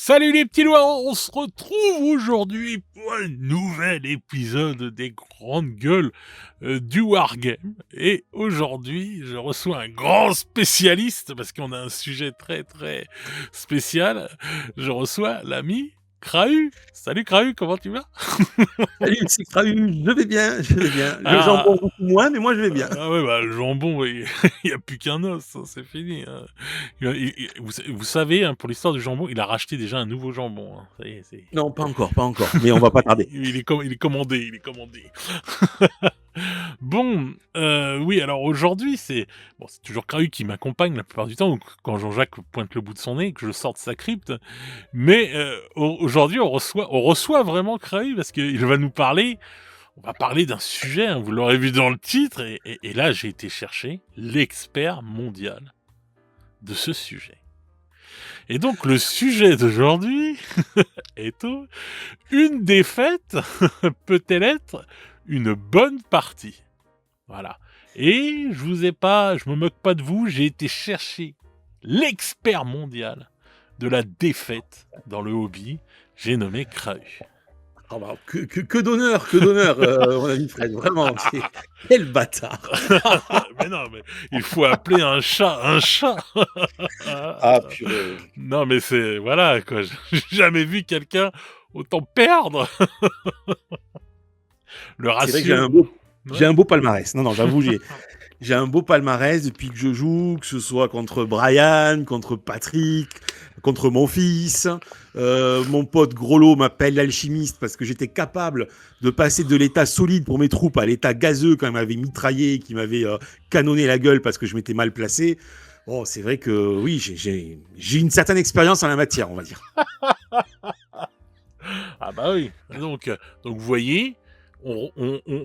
Salut les petits lois, on se retrouve aujourd'hui pour un nouvel épisode des grandes gueules du Wargame. Et aujourd'hui, je reçois un grand spécialiste, parce qu'on a un sujet très très spécial. Je reçois l'ami Krahu. Salut Krahu, comment tu vas? Salut, c'est Krahu, je vais bien, je vais bien. Le Ah, jambon beaucoup moins, mais moi je vais bien. ah ouais, bah le jambon, il n'y a plus qu'un os, hein, c'est fini, hein. Vous savez, hein, pour l'histoire du jambon, il a racheté déjà un nouveau jambon, hein. Ça y est, c'est... Non, pas encore, mais on va pas tarder. Il est commandé, il est commandé. Bon, oui, alors aujourd'hui, c'est toujours Krahu qui m'accompagne la plupart du temps, donc quand Jean-Jacques pointe le bout de son nez, que je sorte sa crypte. Mais aujourd'hui, on reçoit vraiment Krahu parce qu'il va nous parler. On va parler d'un sujet, hein, vous l'aurez vu dans le titre, et là, j'ai été chercher l'expert mondial de ce sujet. Et donc, le sujet d'aujourd'hui est une défaite peut-elle être une bonne partie? Voilà. Et je me moque pas de vous, j'ai été chercher l'expert mondial de la défaite dans le hobby. J'ai nommé Krahu. Ah bah, que d'honneur, mon ami Fred, vraiment, quel bâtard. Mais non, mais il faut appeler un chat un chat. Ah purée. Non, mais c'est voilà quoi. J'ai jamais vu quelqu'un autant perdre le C'est vrai que ratio. j'ai Ouais. un beau palmarès. Non, j'avoue, j'ai un beau palmarès depuis que je joue, que ce soit contre Brian, contre Patrick, contre mon fils. Mon pote Grollo m'appelle l'alchimiste parce que j'étais capable de passer de l'état solide pour mes troupes à l'état gazeux quand il m'avait mitraillé, qui m'avait canonné la gueule parce que je m'étais mal placé. Bon, c'est vrai que oui, j'ai une certaine expérience en la matière, on va dire. Ah bah oui. Donc vous voyez, on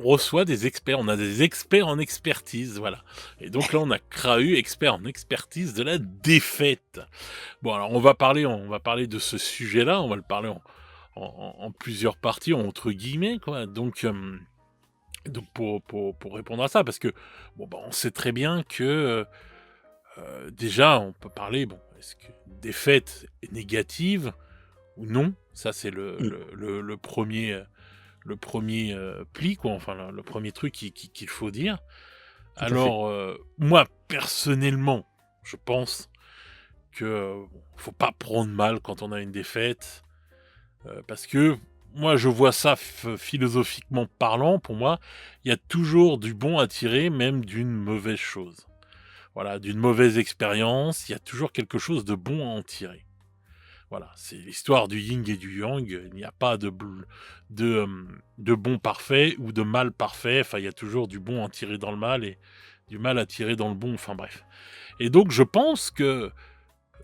reçoit des experts, on a des experts en expertise, voilà. Et donc là, on a Krahu, expert en expertise de la défaite. Bon, alors on va parler de ce sujet-là, on va le parler en plusieurs parties, entre guillemets, quoi. Donc pour répondre à ça, parce que bon, bah, on sait très bien que déjà, on peut parler, bon, est-ce que défaite est négative ou non? Ça, c'est Mm, le premier pli, quoi, enfin, le premier truc qu'il faut dire. tout à fait. Alors, moi, personnellement, je pense que faut pas prendre mal quand on a une défaite, parce que moi, je vois ça philosophiquement parlant, pour moi, il y a toujours du bon à tirer, même d'une mauvaise chose. Voilà, d'une mauvaise expérience, il y a toujours quelque chose de bon à en tirer. Voilà, c'est l'histoire du yin et du yang. Il n'y a pas de bon parfait ou de mal parfait. Enfin, il y a toujours du bon à tirer dans le mal et du mal à tirer dans le bon. Enfin, bref. Et donc, je pense que,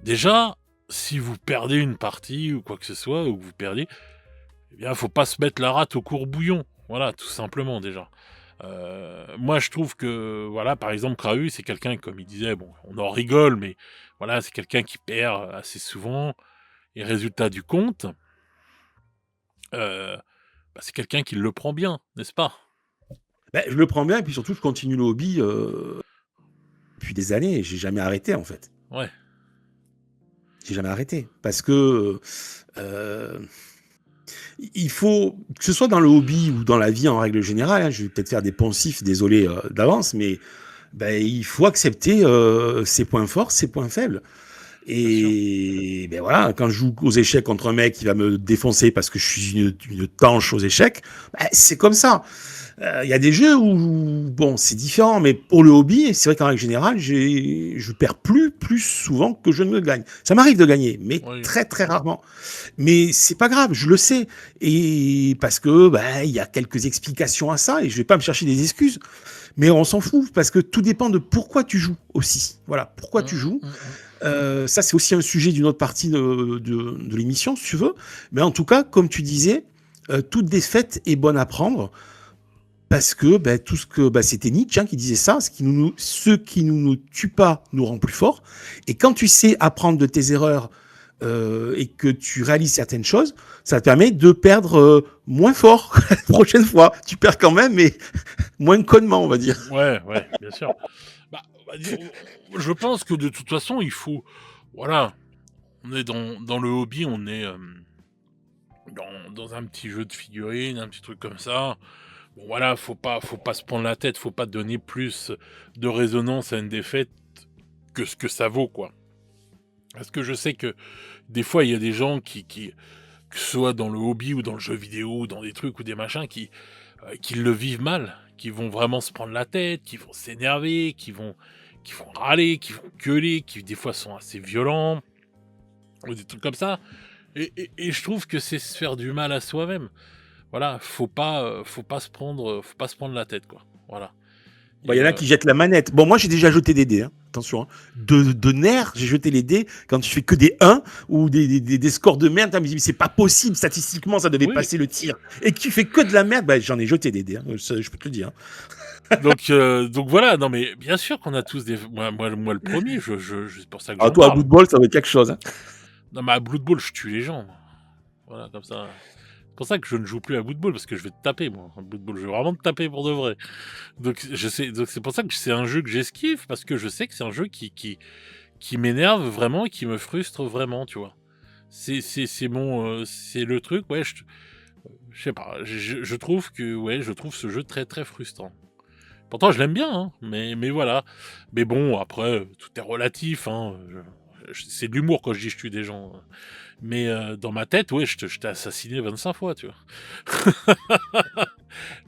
déjà, si vous perdez une partie ou quoi que ce soit, ou que vous perdez, eh bien, faut pas se mettre la rate au courbouillon. Voilà, tout simplement, déjà. Moi, je trouve que, voilà, par exemple, Krahu, c'est quelqu'un, comme il disait, bon, on en rigole, mais voilà, c'est quelqu'un qui perd assez souvent. Et résultat du compte, bah, c'est quelqu'un qui le prend bien, n'est-ce pas? Ben, je le prends bien et puis surtout, je continue le hobby depuis des années et j'ai jamais arrêté en fait. Ouais. J'ai jamais arrêté parce que euh, il faut, que ce soit dans le hobby ou dans la vie en règle générale, hein, je vais peut-être faire des poncifs, désolé d'avance, mais ben, il faut accepter ses points forts, ses points faibles. Bien sûr. Et ben voilà, quand je joue aux échecs contre un mec qui va me défoncer parce que je suis une tanche aux échecs, ben, c'est comme ça. Il y a des jeux où, bon, c'est différent, mais pour le hobby, c'est vrai qu'en règle générale, je perds plus souvent que je ne gagne. Ça m'arrive de gagner, mais Oui. très très rarement. Mais c'est pas grave, je le sais. Et parce que, ben, il y a quelques explications à ça, et je vais pas me chercher des excuses. Mais on s'en fout, parce que tout dépend de pourquoi tu joues aussi. Voilà, pourquoi tu joues. Ça, c'est aussi un sujet d'une autre partie de l'émission, si tu veux. Mais en tout cas, comme tu disais, toute défaite est bonne à prendre parce que tout ce que c'était Nietzsche, hein, qui disait ça, ce qui nous tue pas nous rend plus forts. Et quand tu sais apprendre de tes erreurs et que tu réalises certaines choses, ça te permet de perdre moins fort la prochaine fois. Tu perds quand même, mais moins connement, on va dire. Ouais, ouais, bien sûr. Bah, je pense que de toute façon, il faut, voilà, On est dans le hobby, on est dans un petit jeu de figurines, un petit truc comme ça. Bon voilà, faut pas se prendre la tête, faut pas donner plus de résonance à une défaite que ce que ça vaut, quoi. Parce que je sais que des fois, il y a des gens que ce soit dans le hobby ou dans le jeu vidéo, ou dans des trucs ou des machins, qui le vivent mal, qui vont vraiment se prendre la tête, qui vont s'énerver, qui vont râler, qui vont gueuler, qui des fois sont assez violents, ou des trucs comme ça. Et je trouve que c'est se faire du mal à soi-même. Voilà, faut pas se prendre la tête, quoi. Voilà. Bah, il y Et en a qui jettent la manette. Bon, moi, j'ai déjà jeté des dés, hein. Attention, hein. De nerfs, j'ai jeté les dés quand tu fais que des 1 ou des scores de merde. Je me dis, mais c'est pas possible, statistiquement, ça devait oui, passer le tir. Et que tu fais que de la merde, bah, j'en ai jeté des dés, hein. Je peux te le dire, hein. donc voilà. Non, mais bien sûr qu'on a tous des. Moi, le premier. C'est pour ça que Alors, j'en toi, à parle. bout de bol, ça doit être quelque chose, hein. Non, mais à Blood Bowl, je tue les gens. Voilà, comme ça. C'est pour ça que je ne joue plus à Blood Bowl, parce que je vais te taper, moi. À Blood Bowl, je vais vraiment te taper pour de vrai. Donc c'est pour ça que c'est un jeu que j'esquive, parce que je sais que c'est un jeu qui m'énerve vraiment et qui me frustre vraiment, tu vois. C'est le truc, ouais, je sais pas, je trouve ce jeu très très frustrant. Pourtant, je l'aime bien, hein, mais voilà. Mais bon, après, tout est relatif, hein. C'est de l'humour quand je dis je tue des gens. Mais dans ma tête, ouais, je t'ai assassiné 25 fois, tu vois.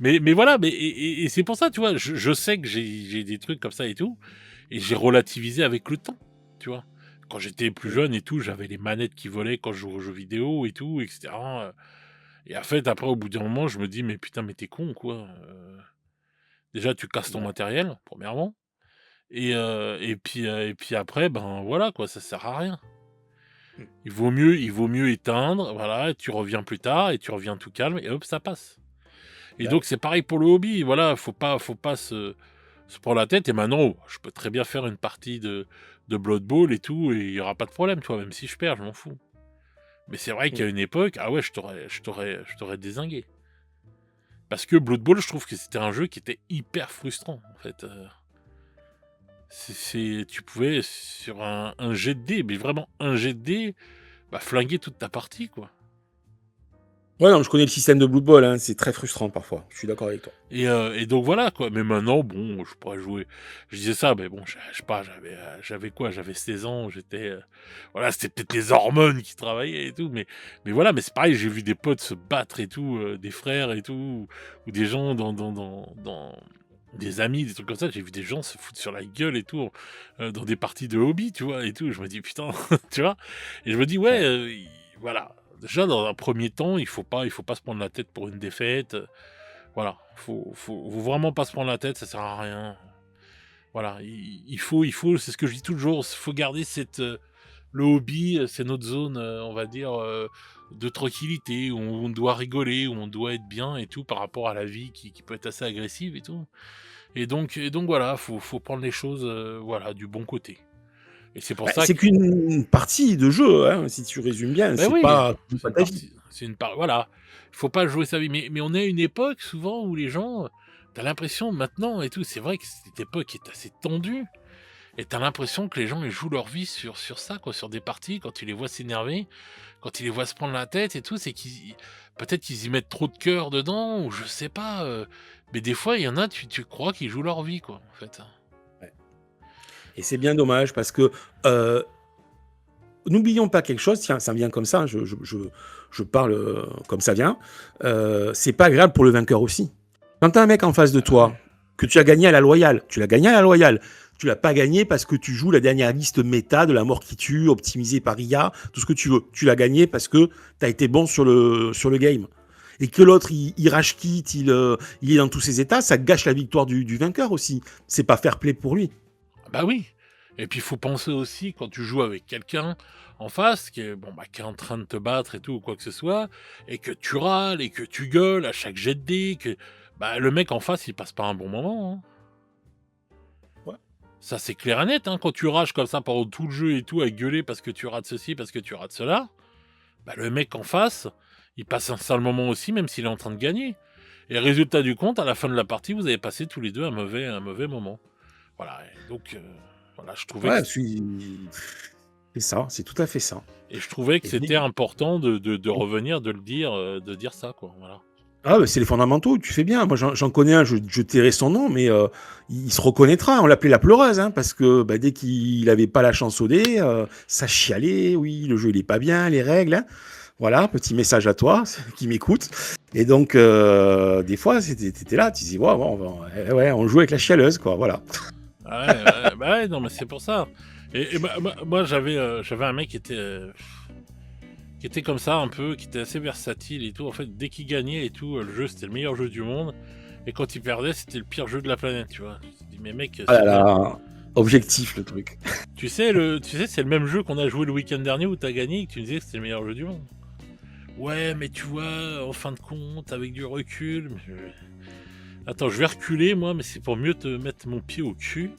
Mais voilà, et c'est pour ça, tu vois, je sais que j'ai des trucs comme ça et tout, et j'ai relativisé avec le temps, tu vois. Quand j'étais plus jeune et tout, j'avais les manettes qui volaient quand je jouais aux jeux vidéo et tout, etc. Et en fait, après, au bout d'un moment, je me dis, mais putain, mais t'es con, quoi. Déjà, tu casses ton Ouais. matériel, premièrement. Et puis après, ben voilà, quoi, ça sert à rien. Il vaut mieux éteindre, voilà, et tu reviens plus tard, et tu reviens tout calme, et hop, ça passe. Et Bah, donc, c'est pareil pour le hobby, voilà, faut pas se prendre la tête. Et maintenant, je peux très bien faire une partie de Blood Bowl et tout, et il y aura pas de problème, tu vois, même si je perds, je m'en fous. Mais c'est vrai qu'à une époque, ah ouais, je t'aurais dézingué. Parce que Blood Bowl, je trouve que c'était un jeu qui était hyper frustrant, en fait. Tu pouvais, sur un jet de dés, mais vraiment un jet de dés, bah, flinguer toute ta partie, quoi. ouais, non, je connais le système de Blood Bowl, hein. C'est très frustrant parfois. Je suis d'accord avec toi. Et donc voilà, quoi. Mais maintenant, bon, je pourrais jouer. Je disais ça, mais bon, je sais pas, j'avais quoi? J'avais 16 ans, voilà, c'était peut-être les hormones qui travaillaient et tout, mais voilà, mais c'est pareil, j'ai vu des potes se battre et tout, des frères et tout, ou des gens dans des amis, des trucs comme ça. J'ai vu des gens se foutre sur la gueule et tout, dans des parties de hobby, tu vois, et tout. Je me dis, putain, tu vois? Et je me dis, ouais, Ouais. voilà. Déjà, dans un premier temps, il faut pas se prendre la tête pour une défaite. Voilà, faut vraiment pas se prendre la tête, ça sert à rien. Voilà, il faut, c'est ce que je dis toujours, il faut garder le hobby, c'est notre zone, on va dire, de tranquillité, où on doit rigoler, où on doit être bien et tout, par rapport à la vie qui peut être assez agressive et tout. Et donc voilà, faut prendre les choses, voilà, du bon côté. Et c'est pour Bah, ça c'est que, qu'une partie de jeu, hein, si tu résumes bien. ben C'est oui, pas c'est une ta vie. partie, voilà, il faut pas jouer sa vie. Mais on est à une époque souvent où les gens, t'as l'impression maintenant et tout, c'est vrai que cette époque est assez tendue, et t'as l'impression que les gens ils jouent leur vie sur ça, quoi, sur des parties, quand tu les vois s'énerver, quand tu les vois se prendre la tête et tout, c'est peut-être qu'ils y mettent trop de cœur dedans, ou je sais pas, mais des fois il y en a, tu crois qu'ils jouent leur vie, quoi, en fait. Ouais. Et c'est bien dommage parce que euh, n'oublions pas quelque chose. Tiens, ça me vient comme ça. Je parle comme ça vient. C'est pas agréable pour le vainqueur aussi. Quand t'as un mec en face de Ah bah oui. toi que tu as gagné à la loyale, tu l'as gagné à la loyale. Tu l'as pas gagné parce que tu joues la dernière liste méta de la mort qui tue, optimisée par IA, tout ce que tu veux. Tu l'as gagné parce que tu as été bon sur le game. Et que l'autre, il rage quitte, il est dans tous ses états, ça gâche la victoire du vainqueur aussi. C'est pas fair play pour lui. Ah bah oui. Et puis il faut penser aussi, quand tu joues avec quelqu'un en face qui est en train de te battre et tout, ou quoi que ce soit, et que tu râles et que tu gueules à chaque jet de dés, que bah le mec en face il passe pas un bon moment, hein. Ouais. Ça c'est clair et net, hein. Quand tu rages comme ça pendant tout le jeu et tout, à gueuler parce que tu rates ceci, parce que tu rates cela, bah le mec en face, il passe un sale moment aussi, même s'il est en train de gagner. Et résultat du compte, à la fin de la partie, vous avez passé tous les deux un mauvais moment. Voilà. Et donc voilà, je trouvais que Ouais, C'est ça, c'est tout à fait ça. Et je trouvais que Et c'était important de revenir, de dire ça, quoi. Voilà. ah, c'est les fondamentaux, tu fais bien. Moi, j'en connais un, je tairai son nom, mais il se reconnaîtra. On l'appelait la pleureuse, hein, parce que bah, dès qu'il avait pas la chance au dé, ça chialait. Oui, le jeu, il est pas bien, les règles. Hein. Voilà, petit message à toi qui m'écoute. Et donc, des fois, t'étais là, tu disais, ouais, on joue avec la chialeuse, quoi. Voilà. Bah ouais, non, mais c'est pour ça. Et moi, j'avais un mec qui était comme ça un peu, qui était assez versatile et tout. En fait, dès qu'il gagnait et tout, le jeu c'était le meilleur jeu du monde. Et quand il perdait, c'était le pire jeu de la planète, tu vois. Je me dis, mais mec, Ah là là, objectif, le truc. tu sais, c'est le même jeu qu'on a joué le week-end dernier où t'as gagné et que tu me disais que c'était le meilleur jeu du monde. Ouais, mais tu vois, en fin de compte, avec du recul. Attends, je vais reculer moi, mais c'est pour mieux te mettre mon pied au cul.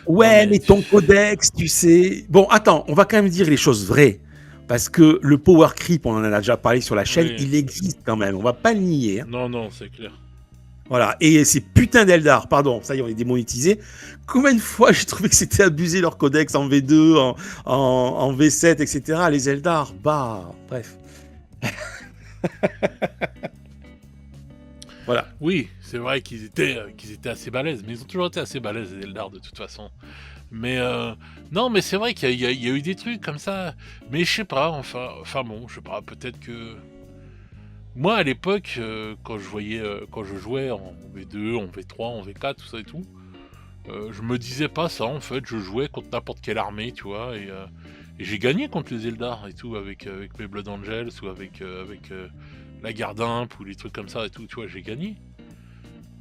Non, Ouais, mais ton codex, tu sais. Bon, attends, on va quand même dire les choses vraies. Parce que le power creep, on en a déjà parlé sur la chaîne, Oui. il existe quand même. On va pas le nier. Hein. Non, c'est clair. Voilà. Et ces putains d'Eldar, pardon, ça y est, on est démonétisé. Combien de fois j'ai trouvé que c'était abusé leur codex en V2, en V7, etc. Les Eldar, bah, bref. Voilà. Oui, c'est vrai qu'ils étaient assez balèzes, mais ils ont toujours été assez balèzes, les Eldar, de toute façon. Mais non, mais c'est vrai qu'il y a eu des trucs comme ça. Mais je sais pas, enfin bon, je sais pas, peut-être que... Moi, à l'époque, quand je jouais en V2, en V3, en V4, tout ça et tout, je me disais pas ça, en fait. Je jouais contre n'importe quelle armée, tu vois, et j'ai gagné contre les Eldar et tout, avec mes Blood Angels ou avec la garde imp ou les trucs comme ça et tout, tu vois, j'ai gagné.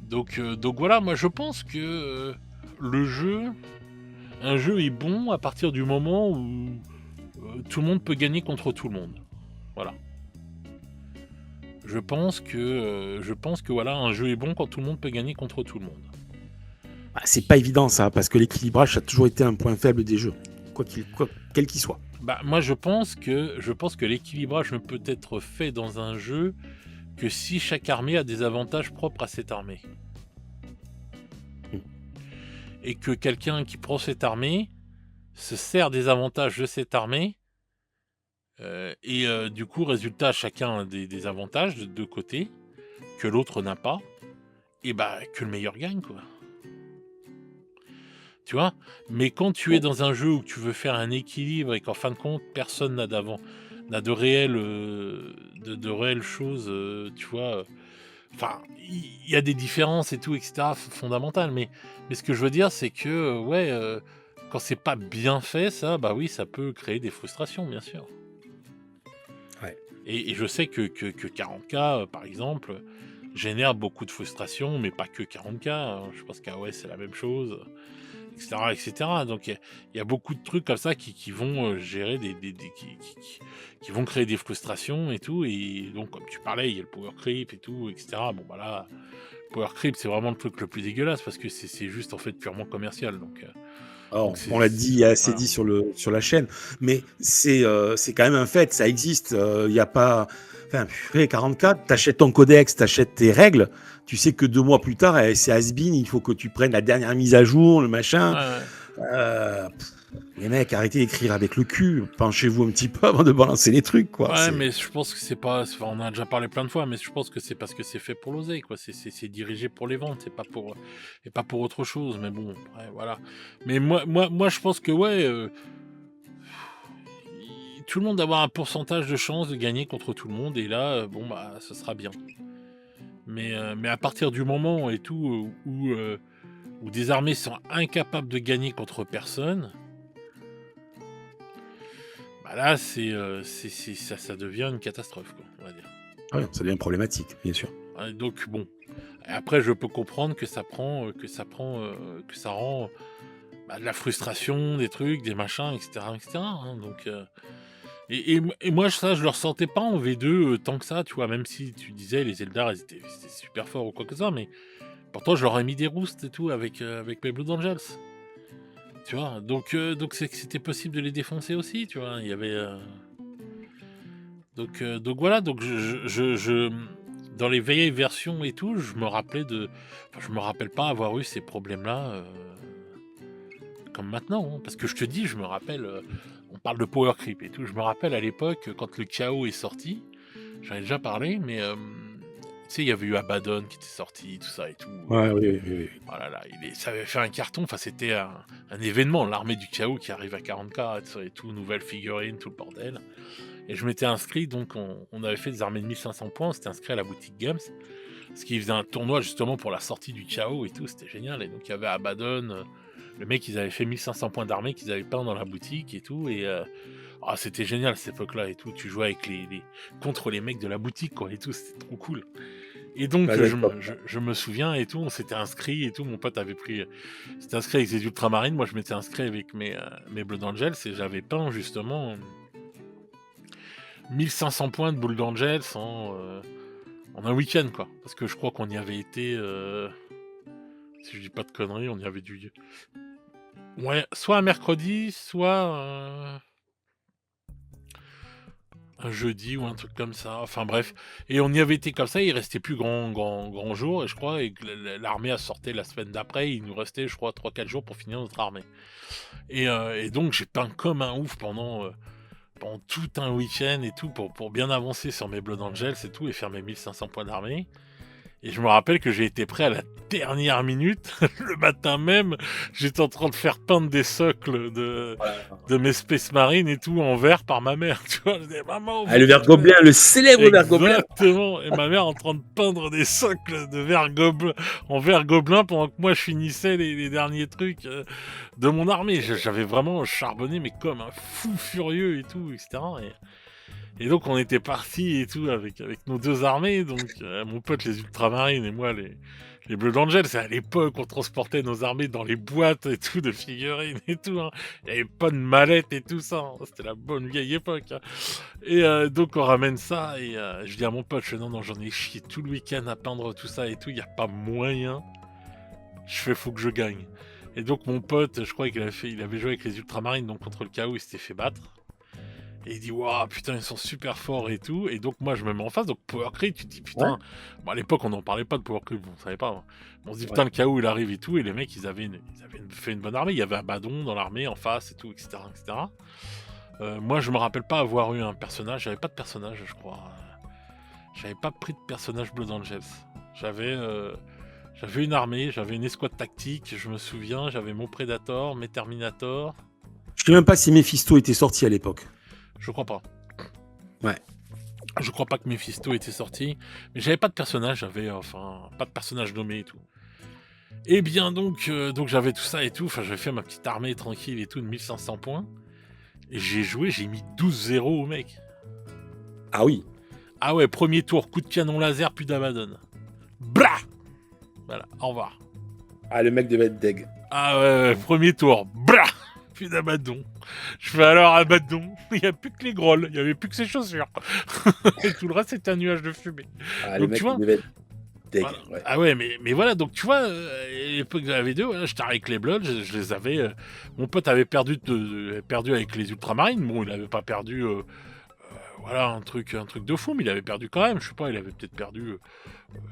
Donc voilà, moi je pense que le jeu, un jeu est bon à partir du moment où tout le monde peut gagner contre tout le monde. Voilà. Je pense que voilà, un jeu est bon quand tout le monde peut gagner contre tout le monde. Bah, c'est pas évident ça, parce que l'équilibrage, ça a toujours été un point faible des jeux. Quel qu'il soit. Bah moi je pense que l'équilibrage ne peut être fait dans un jeu que si chaque armée a des avantages propres à cette armée. Mm. Et que quelqu'un qui prend cette armée se sert des avantages de cette armée. Du coup, résultat, chacun a des avantages de deux côtés que l'autre n'a pas, et bah que le meilleur gagne, quoi. Tu vois. Mais quand tu es dans un jeu où tu veux faire un équilibre et qu'en fin de compte personne n'a de réelles choses, tu vois. Enfin, il y a des différences et tout, etc. fondamentales. Mais ce que je veux dire, c'est que quand c'est pas bien fait, ça, bah oui, ça peut créer des frustrations, bien sûr. Ouais. Et je sais que 40K, par exemple, génère beaucoup de frustration, mais pas que 40K. Hein. Je pense qu'AOS, c'est la même chose, etc. etc. Donc il y a beaucoup de trucs comme ça qui vont gérer qui vont créer des frustrations et tout. Et donc, comme tu parlais, il y a le power creep et tout, etc. Bon, bah là, power creep, c'est vraiment le truc le plus dégueulasse parce que c'est juste en fait purement commercial. Donc On l'a dit, assez voilà. dit sur la chaîne, mais c'est quand même un fait, ça existe. Il y a pas. Enfin, 44, t'achètes ton codex, t'achètes tes règles, tu sais que 2 mois plus tard, c'est has-been, il faut que tu prennes la dernière mise à jour, le machin. Ouais. Les mecs, arrêtez d'écrire avec le cul, penchez-vous un petit peu avant de balancer les trucs, quoi. Ouais, mais je pense que c'est pas. Enfin, on en a déjà parlé plein de fois, mais je pense que c'est parce que c'est fait pour l'oseille, quoi. C'est dirigé pour les ventes, et pas pour autre chose. Mais bon, ouais, voilà. Mais moi, je pense que tout le monde va avoir un pourcentage de chance de gagner contre tout le monde, et là, bon bah, ce sera bien. Mais à partir du moment et tout où des armées sont incapables de gagner contre personne, bah là, ça devient une catastrophe, quoi, on va dire. Ouais, ça devient problématique, bien sûr. Donc bon, après je peux comprendre que ça rend de la frustration, des trucs, des machins, etc., etc. Hein, donc et moi ça je le ressentais pas en V2 tant que ça, tu vois, même si tu disais les Eldar ils étaient super forts ou quoi que ça, mais pourtant je leur ai mis des roosts et tout avec mes Blood Angels, tu vois. Donc c'était possible de les défoncer aussi, tu vois. Il y avait donc voilà, donc dans les vieilles versions et tout, je me rappelle pas avoir eu ces problèmes-là comme maintenant, hein. Parce que je te dis, je me rappelle, on parle de power creep et tout. Je me rappelle à l'époque, quand le chaos est sorti, j'en ai déjà parlé, mais tu sais, il y avait eu Abaddon qui était sorti, tout ça et tout. Ouais, oui, oui, oui. Oh là là, ça avait fait un carton, enfin c'était un événement, l'armée du chaos qui arrive à 40K, tout ça et tout, nouvelle figurine, tout le bordel. Et je m'étais inscrit, donc on avait fait des armées de 1500 points, on s'était inscrit à la boutique Games, ce qui faisait un tournoi justement pour la sortie du chaos et tout, c'était génial. Et donc il y avait Abaddon, le mec, ils avaient fait 1500 points d'armée qu'ils avaient peint dans la boutique et tout, et c'était génial cette époque-là et tout, tu jouais avec contre les mecs de la boutique, quoi, et tout, c'était trop cool. Et donc, Ah, d'accord. je me souviens et tout, on s'était inscrit et tout, mon pote s'était inscrit avec ses ultramarines, moi je m'étais inscrit avec mes Blood Angels, et j'avais peint justement 1500 points de Blood Angels en un week-end, quoi. Parce que je crois qu'on y avait été, si je dis pas de conneries, on y avait dû... Ouais, soit un mercredi, soit un jeudi ou un truc comme ça, enfin bref. Et on y avait été comme ça, il restait plus grand jour, et je crois, et que l'armée a sorti la semaine d'après, il nous restait, je crois, 3-4 jours pour finir notre armée. Et donc j'ai peint comme un ouf pendant tout un week-end et tout, pour bien avancer sur mes Blood Angels et tout, et faire mes 1500 points d'armée. Et je me rappelle que j'ai été prêt à la dernière minute. Le matin même, j'étais en train de faire peindre des socles de mes Space Marines et tout en vert par ma mère. Tu vois, je disais, maman, Ah, le vert gobelin, le célèbre vert gobelin. exactement. Et ma mère en train de peindre des socles de vert gobelin, en vert gobelin, pendant que moi je finissais les derniers trucs de mon armée. J'avais vraiment charbonné, mais comme un fou furieux et tout, etc. Et donc on était partis et tout avec nos deux armées, donc mon pote les Ultramarines et moi les Blood Angels. C'est à l'époque on transportait nos armées dans les boîtes et tout de figurines et tout, hein. Il n'y avait pas de mallette et tout ça, hein. C'était la bonne vieille époque, hein. Et donc on ramène ça, et je dis à mon pote, non, j'en ai chié tout le week-end à peindre tout ça et tout, il n'y a pas moyen. Je fais, faut que je gagne. Et donc mon pote, je crois il avait joué avec les Ultramarines, donc contre le chaos, il s'était fait battre. Et il dit, waouh, putain, ils sont super forts et tout. Et donc, moi, je me mets en face. Donc, Power Creep, tu te dis, putain. Ouais. Bon, à l'époque, on n'en parlait pas de Power Creep, on savait pas, hein. On se dit, putain, Ouais. le chaos, il arrive et tout. Et les mecs, ils avaient fait une bonne armée. Il y avait Abaddon dans l'armée en face et tout, etc. etc. Moi, je me rappelle pas avoir eu un personnage. J'avais pas de personnage, je crois. J'avais pas pris de personnage Blood Angels. J'avais une armée, j'avais une escouade tactique, je me souviens. J'avais mon Predator, mes Terminator. Je sais même pas si Mephisto était sorti à l'époque. Je crois pas. Ouais. Je crois pas que Mephisto était sorti, mais j'avais pas de personnage, pas de personnage nommé et tout. Et bien donc j'avais tout ça et tout, j'avais fait ma petite armée tranquille et tout de 1500 points, et j'ai mis 12-0 au mec. Ah oui. Ah ouais, premier tour, coup de canon laser, plus d'Abaddon. Blah. Voilà, au revoir. Ah, le mec devait être deg. Ah ouais, premier tour, blah. Plus d'Abaddon. Je fais alors Abaddon, il n'y a plus que les grolles, il n'y avait plus que ses chaussures. Et tout le reste, c'était un nuage de fumée. Ah, Donc, le mec tu vois, devait être deg. voilà. Ouais. Ah ouais, mais voilà, donc tu vois, à l'époque de la V2, voilà, j'étais avec les Bloods, je les avais... mon pote avait perdu avec les Ultramarines. Bon, il n'avait pas perdu... voilà, un truc de fou, mais il avait perdu quand même. Je sais pas, il avait peut-être perdu...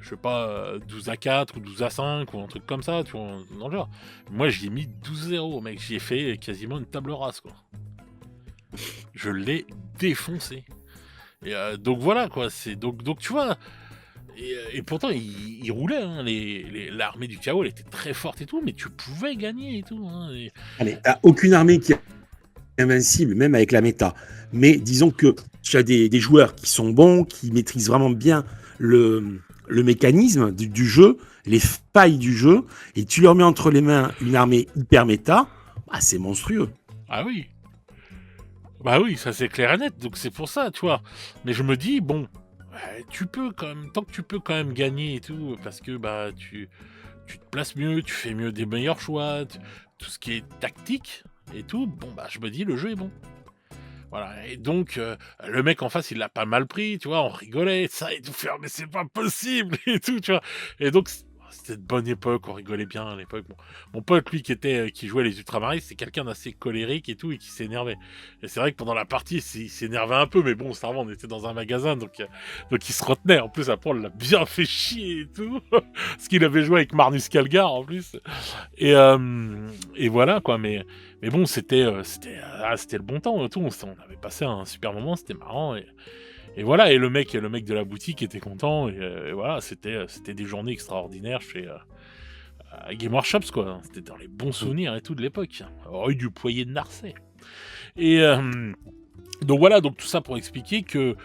12-4 ou 12-5 ou un truc comme ça, tu vois, dans le genre. Moi, j'y ai mis 12-0, mec. J'y ai fait quasiment une table rase, quoi. Je l'ai défoncé. Et donc voilà, quoi. Donc tu vois. Et pourtant, il roulait, hein. L'armée du chaos, elle était très forte et tout, mais tu pouvais gagner et tout, hein. Allez, t'as aucune armée qui est invincible, même avec la méta. Mais disons que tu as des joueurs qui sont bons, qui maîtrisent vraiment bien le mécanisme du jeu, les failles du jeu, et tu leur mets entre les mains une armée hyper méta, bah, c'est monstrueux. Ah oui. Bah oui, ça c'est clair et net, donc c'est pour ça, tu vois. Mais je me dis, bon, tu peux quand même, tant que tu peux quand même gagner et tout, parce que bah tu te places mieux, tu fais mieux des meilleurs choix, tout ce qui est tactique et tout, bon bah je me dis, le jeu est bon. Voilà, et donc le mec en face il l'a pas mal pris, tu vois, on rigolait, ça et tout, faire mais c'est pas possible et tout, tu vois. Et donc c'était de bonne époque, on rigolait bien à l'époque. Bon, mon pote, lui, qui jouait les Ultramarines, c'est quelqu'un d'assez colérique et tout, et qui s'énervait. Et c'est vrai que pendant la partie, il s'énervait un peu, mais bon, ça va, on était dans un magasin, donc il se retenait. En plus, après, on l'a bien fait chier et tout, parce qu'il avait joué avec Marnus Calgar, en plus. Et voilà, quoi, mais bon, c'était le bon temps, et tout. On avait passé un super moment, c'était marrant, et voilà, et le mec de la boutique était content, et voilà, c'était des journées extraordinaires chez Game Workshops, quoi. C'était dans les bons souvenirs et tout de l'époque. Rue du Poyer de Narcey. Et donc voilà, donc tout ça pour expliquer que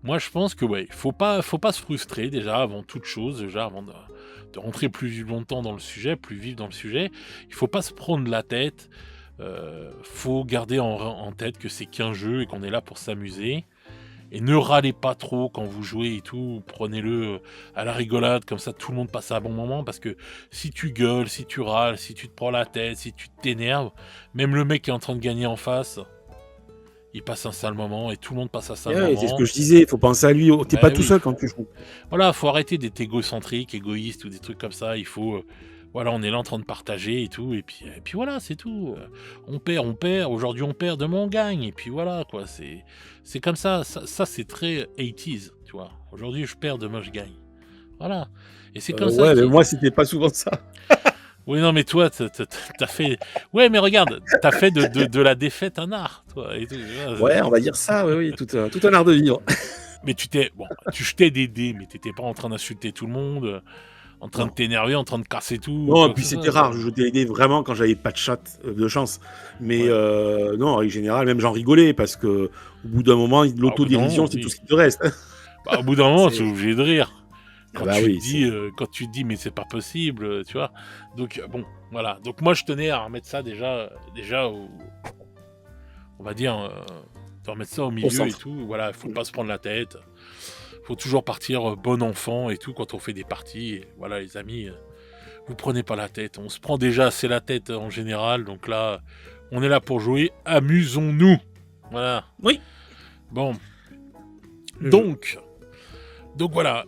moi je pense que ouais, faut pas se frustrer déjà avant toute chose, déjà avant de rentrer plus longtemps dans le sujet, plus vif dans le sujet. Il faut pas se prendre la tête. Faut garder en tête que c'est qu'un jeu et qu'on est là pour s'amuser. Et ne râlez pas trop quand vous jouez et tout, prenez-le à la rigolade, comme ça tout le monde passe un bon moment, parce que si tu gueules, si tu râles, si tu te prends la tête, si tu t'énerves, même le mec qui est en train de gagner en face, il passe un sale moment et tout le monde passe un sale moment. C'est ce que je disais, faut penser à lui, t'es pas tout seul quand tu joues. Voilà, faut arrêter d'être égocentrique, égoïste ou des trucs comme ça, il faut... Voilà, on est là en train de partager et tout, et puis voilà, c'est tout. On perd, aujourd'hui on perd, demain on gagne, et puis voilà, quoi, c'est comme ça, c'est très 80s, tu vois. Aujourd'hui je perds, demain je gagne. Voilà. Et c'est comme ça. Ouais, mais moi c'était pas souvent ça. Oui, non, mais toi, t'as fait... Ouais, mais regarde, t'as fait de la défaite un art, toi. Et tout, ouais, on va dire ça, oui, tout un art de vivre. Mais tu jetais des dés, mais t'étais pas en train d'insulter tout le monde... En train de t'énerver, en train de casser tout. Non, et puis c'était rare, je jouais des dés vraiment quand j'avais pas de chance. Mais non, en règle générale, même j'en rigolais parce que au bout d'un moment, l'autodérision, c'est tout ce qui te reste. Au bout d'un moment, tu es obligé de rire. Quand, quand tu te dis, mais c'est pas possible, tu vois. Donc, bon, voilà. Donc, moi, je tenais à remettre ça déjà on va dire, de remettre ça au milieu et tout. Voilà, faut pas se prendre la tête. Faut toujours partir bon enfant et tout quand on fait des parties. Et voilà, les amis, vous prenez pas la tête. On se prend déjà assez la tête en général. Donc là, on est là pour jouer. Amusons-nous. Voilà. Oui. Bon. Donc voilà.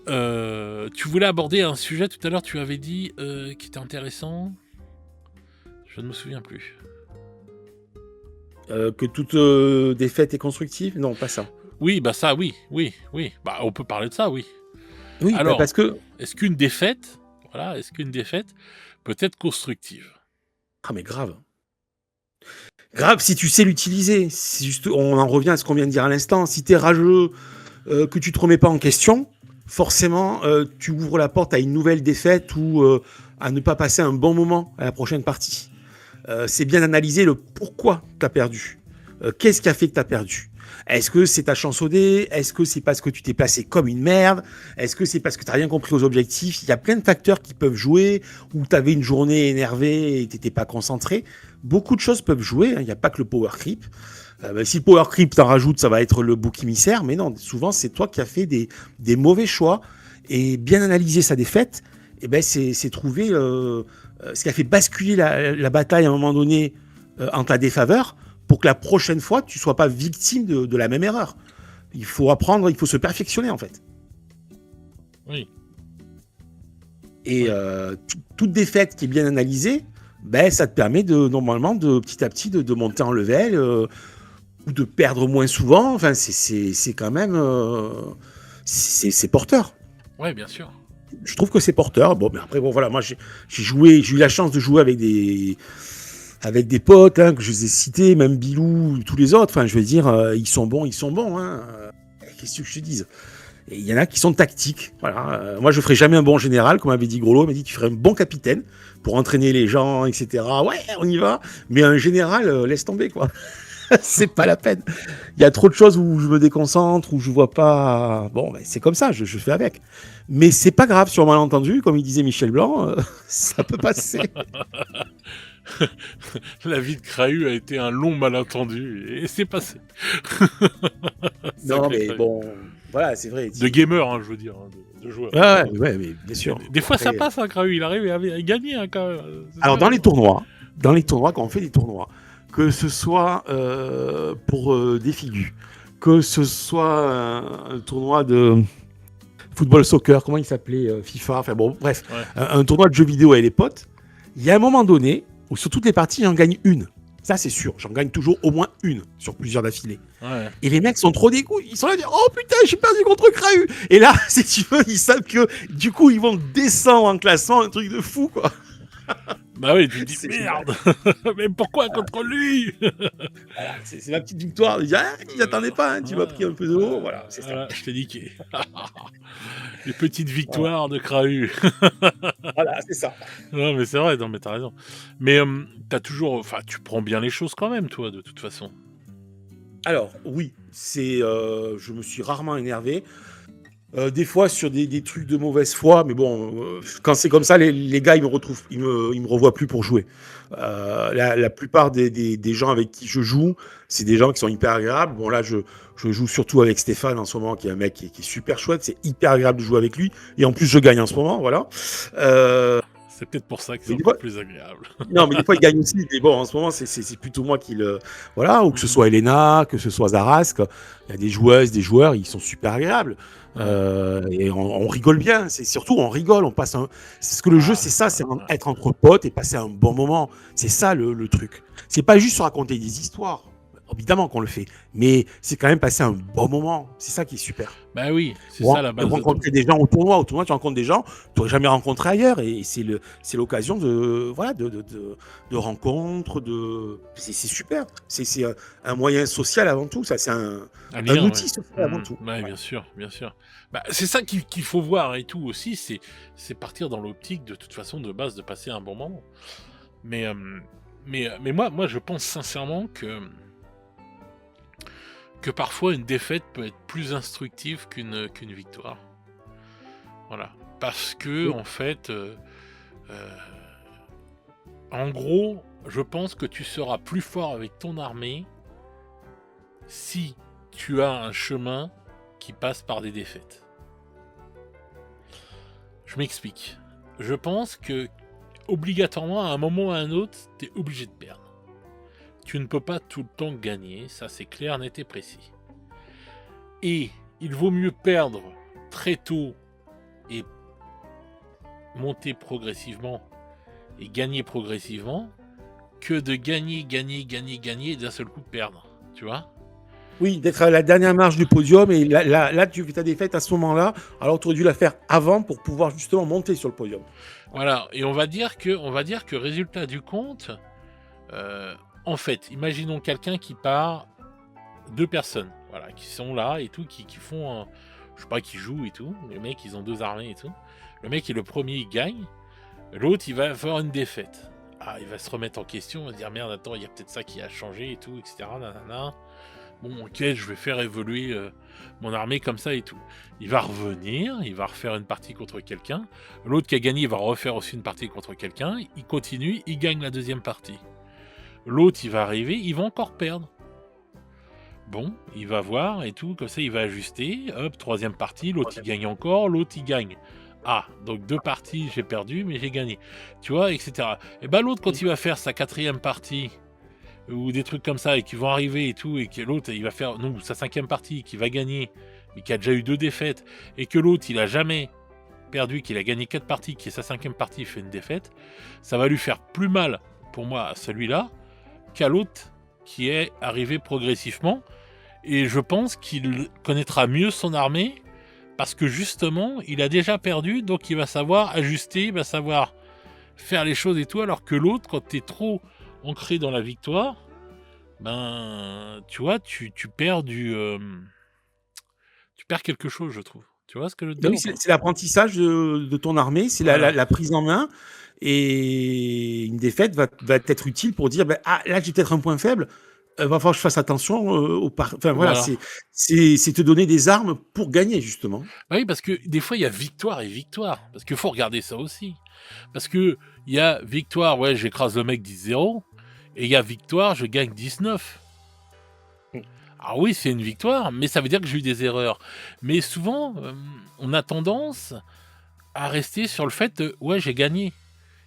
Tu voulais aborder un sujet tout à l'heure. Tu avais dit qui était intéressant. Je ne me souviens plus. Que toute défaite est constructive. Non, pas ça. Oui, bah ça, oui. Bah, on peut parler de ça, oui. Oui, alors, parce que... Est-ce qu'une défaite peut être constructive ? Ah, mais grave. Grave si tu sais l'utiliser. On en revient à ce qu'on vient de dire à l'instant. Si t'es rageux, que tu te remets pas en question, forcément, tu ouvres la porte à une nouvelle défaite ou à ne pas passer un bon moment à la prochaine partie. C'est bien d'analyser le pourquoi t'as perdu. Qu'est-ce qui a fait que t'as perdu ? Est-ce que c'est ta chance au dé ? Est-ce que c'est parce que tu t'es placé comme une merde ? Est-ce que c'est parce que tu n'as rien compris aux objectifs ? Il y a plein de facteurs qui peuvent jouer, ou tu avais une journée énervée et tu n'étais pas concentré. Beaucoup de choses peuvent jouer, il n'y a pas que le power creep. Si le power creep t'en rajoute, ça va être le bouc émissaire, mais non, souvent c'est toi qui as fait des mauvais choix. Et bien analyser sa défaite, eh ben, c'est trouver ce qui a fait basculer la bataille à un moment donné en ta défaveur, pour que la prochaine fois, tu ne sois pas victime de la même erreur. Il faut apprendre, il faut se perfectionner, en fait. Oui. Et toute défaite qui est bien analysée, ben, ça te permet normalement, petit à petit, de monter en level ou de perdre moins souvent. Enfin, c'est quand même... c'est porteur. Oui, bien sûr. Je trouve que c'est porteur. Bon, mais après, bon, voilà, moi, j'ai eu la chance de jouer avec des potes, hein, que je vous ai cités, même Bilou, tous les autres, enfin, je veux dire, ils sont bons, hein. Qu'est-ce que je te dise ? Et il y en a qui sont tactiques, voilà. Moi, je ferai jamais un bon général, comme avait dit Grolo, il m'a dit, tu ferais un bon capitaine pour entraîner les gens, etc. Ouais, on y va, mais un général, laisse tomber, quoi. C'est pas la peine. Il y a trop de choses où je me déconcentre, où je vois pas... Bon, ben, c'est comme ça, je fais avec. Mais c'est pas grave, sur un malentendu, comme il disait Michel Blanc, ça peut passer. La vie de Crahu a été un long malentendu et c'est passé. Non, mais bon, voilà, c'est vrai. De gamer, hein, je veux dire, de joueur. Ouais, mais bien sûr. Des fois, ça passe, hein, Crahu, il arrive à gagner, hein, quand même. Alors, dans les tournois, quand on fait des tournois, que ce soit pour des figures, que ce soit un tournoi de football soccer, comment il s'appelait, FIFA, enfin bon, bref, Ouais. un tournoi de jeux vidéo avec les potes. Il y a un moment donné où sur toutes les parties, j'en gagne une. Ça, c'est sûr. J'en gagne toujours au moins une sur plusieurs d'affilée. Ouais. Et les mecs sont trop dégoûts. Ils sont là à dire oh putain, j'ai perdu contre Krahu. Et là, si tu veux, ils savent que du coup, ils vont descendre en classement, un truc de fou, quoi. Bah oui, tu te dis C'est merde, mais pourquoi contre lui? Voilà, c'est la petite victoire. Ils n'y attendaient pas, hein, tu m'as pris un peu de haut. Voilà, c'est ça. Voilà, je t'ai niqué. Les petites victoires de Krahu. Voilà, c'est ça. Non, mais c'est vrai, non, mais t'as raison. Mais t'as toujours, enfin, tu prends bien les choses quand même, toi, de toute façon. Alors, oui, je me suis rarement énervé. Des fois sur des trucs de mauvaise foi, mais bon, quand c'est comme ça, les gars, ils me retrouvent, ils me revoient plus pour jouer. La plupart des gens avec qui je joue, c'est des gens qui sont hyper agréables. Bon, là, je joue surtout avec Stéphane en ce moment, qui est un mec qui est super chouette. C'est hyper agréable de jouer avec lui. Et en plus, je gagne en ce moment, voilà. C'est peut-être pour ça que c'est Mais des encore fois, plus agréable. non, mais des fois, il gagne aussi. Mais bon, en ce moment, c'est plutôt moi qui le. Voilà, ou que ce soit Elena, que ce soit Zarask. Il y a des joueuses, des joueurs, ils sont super agréables. Et on rigole bien. C'est surtout, on rigole. On passe un. C'est ce que le jeu, c'est ça, c'est être entre potes et passer un bon moment. C'est ça le truc. C'est pas juste raconter des histoires. Évidemment qu'on le fait, mais c'est quand même passer un bon moment. C'est ça qui est super. Bah oui, c'est Bon, ça la base de tout. rencontrer des gens au tournoi. Au tournoi, tu rencontres des gens que tu n'aurais jamais rencontrés ailleurs. Et c'est l'occasion de rencontres. C'est super. C'est un moyen social avant tout. Ça, c'est un lien, outil ouais. social avant tout. Ouais, bien sûr, bien sûr. Bah, c'est ça qu'il faut voir et tout aussi, c'est partir dans l'optique de toute façon de base de passer un bon moment. Mais moi je pense sincèrement que parfois une défaite peut être plus instructive qu'une victoire. Voilà. Parce que, Oui. en fait, en gros, je pense que tu seras plus fort avec ton armée si tu as un chemin qui passe par des défaites. Je m'explique. Je pense que, obligatoirement, à un moment ou à un autre, tu es obligé de perdre. Tu ne peux pas tout le temps gagner, ça c'est clair, net et précis. Et il vaut mieux perdre très tôt et monter progressivement et gagner progressivement que de gagner et d'un seul coup perdre, tu vois ? Oui, d'être à la dernière marche du podium et là tu fais ta défaite à ce moment-là, alors tu aurais dû la faire avant pour pouvoir justement monter sur le podium. Voilà, et on va dire que résultat du compte, en fait, imaginons quelqu'un qui part, 2 personnes, voilà, qui sont là et tout, qui font, je sais pas, qui jouent et tout, les mecs ils ont 2 armées et tout, le mec est le premier, il gagne, l'autre il va avoir une défaite. Ah, il va se remettre en question, il va se dire merde, attends, il y a peut-être ça qui a changé et tout, etc. Nanana. Bon, ok, je vais faire évoluer mon armée comme ça et tout. Il va revenir, il va refaire une partie contre quelqu'un. L'autre qui a gagné, il va refaire aussi une partie contre quelqu'un. Il continue, il gagne la deuxième partie. L'autre, il va arriver, il va encore perdre. Bon, il va voir et tout, comme ça, il va ajuster. Hop, troisième partie, l'autre, il gagne encore, l'autre, il gagne. Ah, donc 2 parties, j'ai perdu, mais j'ai gagné. Tu vois, etc. Et ben l'autre, quand il va faire sa 4e partie, ou des trucs comme ça, et qui vont arriver et tout, et que l'autre, il va faire sa 5e partie, qui va gagner, mais qui a déjà eu 2 défaites, et que l'autre, il a jamais perdu, qu'il a gagné 4 parties, qui est sa 5e partie, il fait une défaite, ça va lui faire plus mal, pour moi, à celui-là, qu'à l'autre, qui est arrivé progressivement, et je pense qu'il connaîtra mieux son armée, parce que justement, il a déjà perdu, donc il va savoir ajuster, il va savoir faire les choses et tout, alors que l'autre, quand t'es trop ancré dans la victoire, ben, tu vois, tu perds tu perds quelque chose, je trouve. Tu vois ce que je veux dire? Oui, c'est l'apprentissage de ton armée, c'est Voilà. la prise en main. Et une défaite va être utile pour dire ah, là, j'ai peut-être un point faible, va falloir que je fasse attention Enfin, voilà, Voilà. c'est te donner des armes pour gagner, justement. Bah oui, parce que des fois, il y a victoire et victoire. Parce qu'il faut regarder ça aussi. Parce que il y a victoire, ouais, j'écrase le mec 10-0. Et il y a victoire, je gagne 19. Ah oui, c'est une victoire, mais ça veut dire que j'ai eu des erreurs. Mais souvent, on a tendance à rester sur le fait de ouais, j'ai gagné.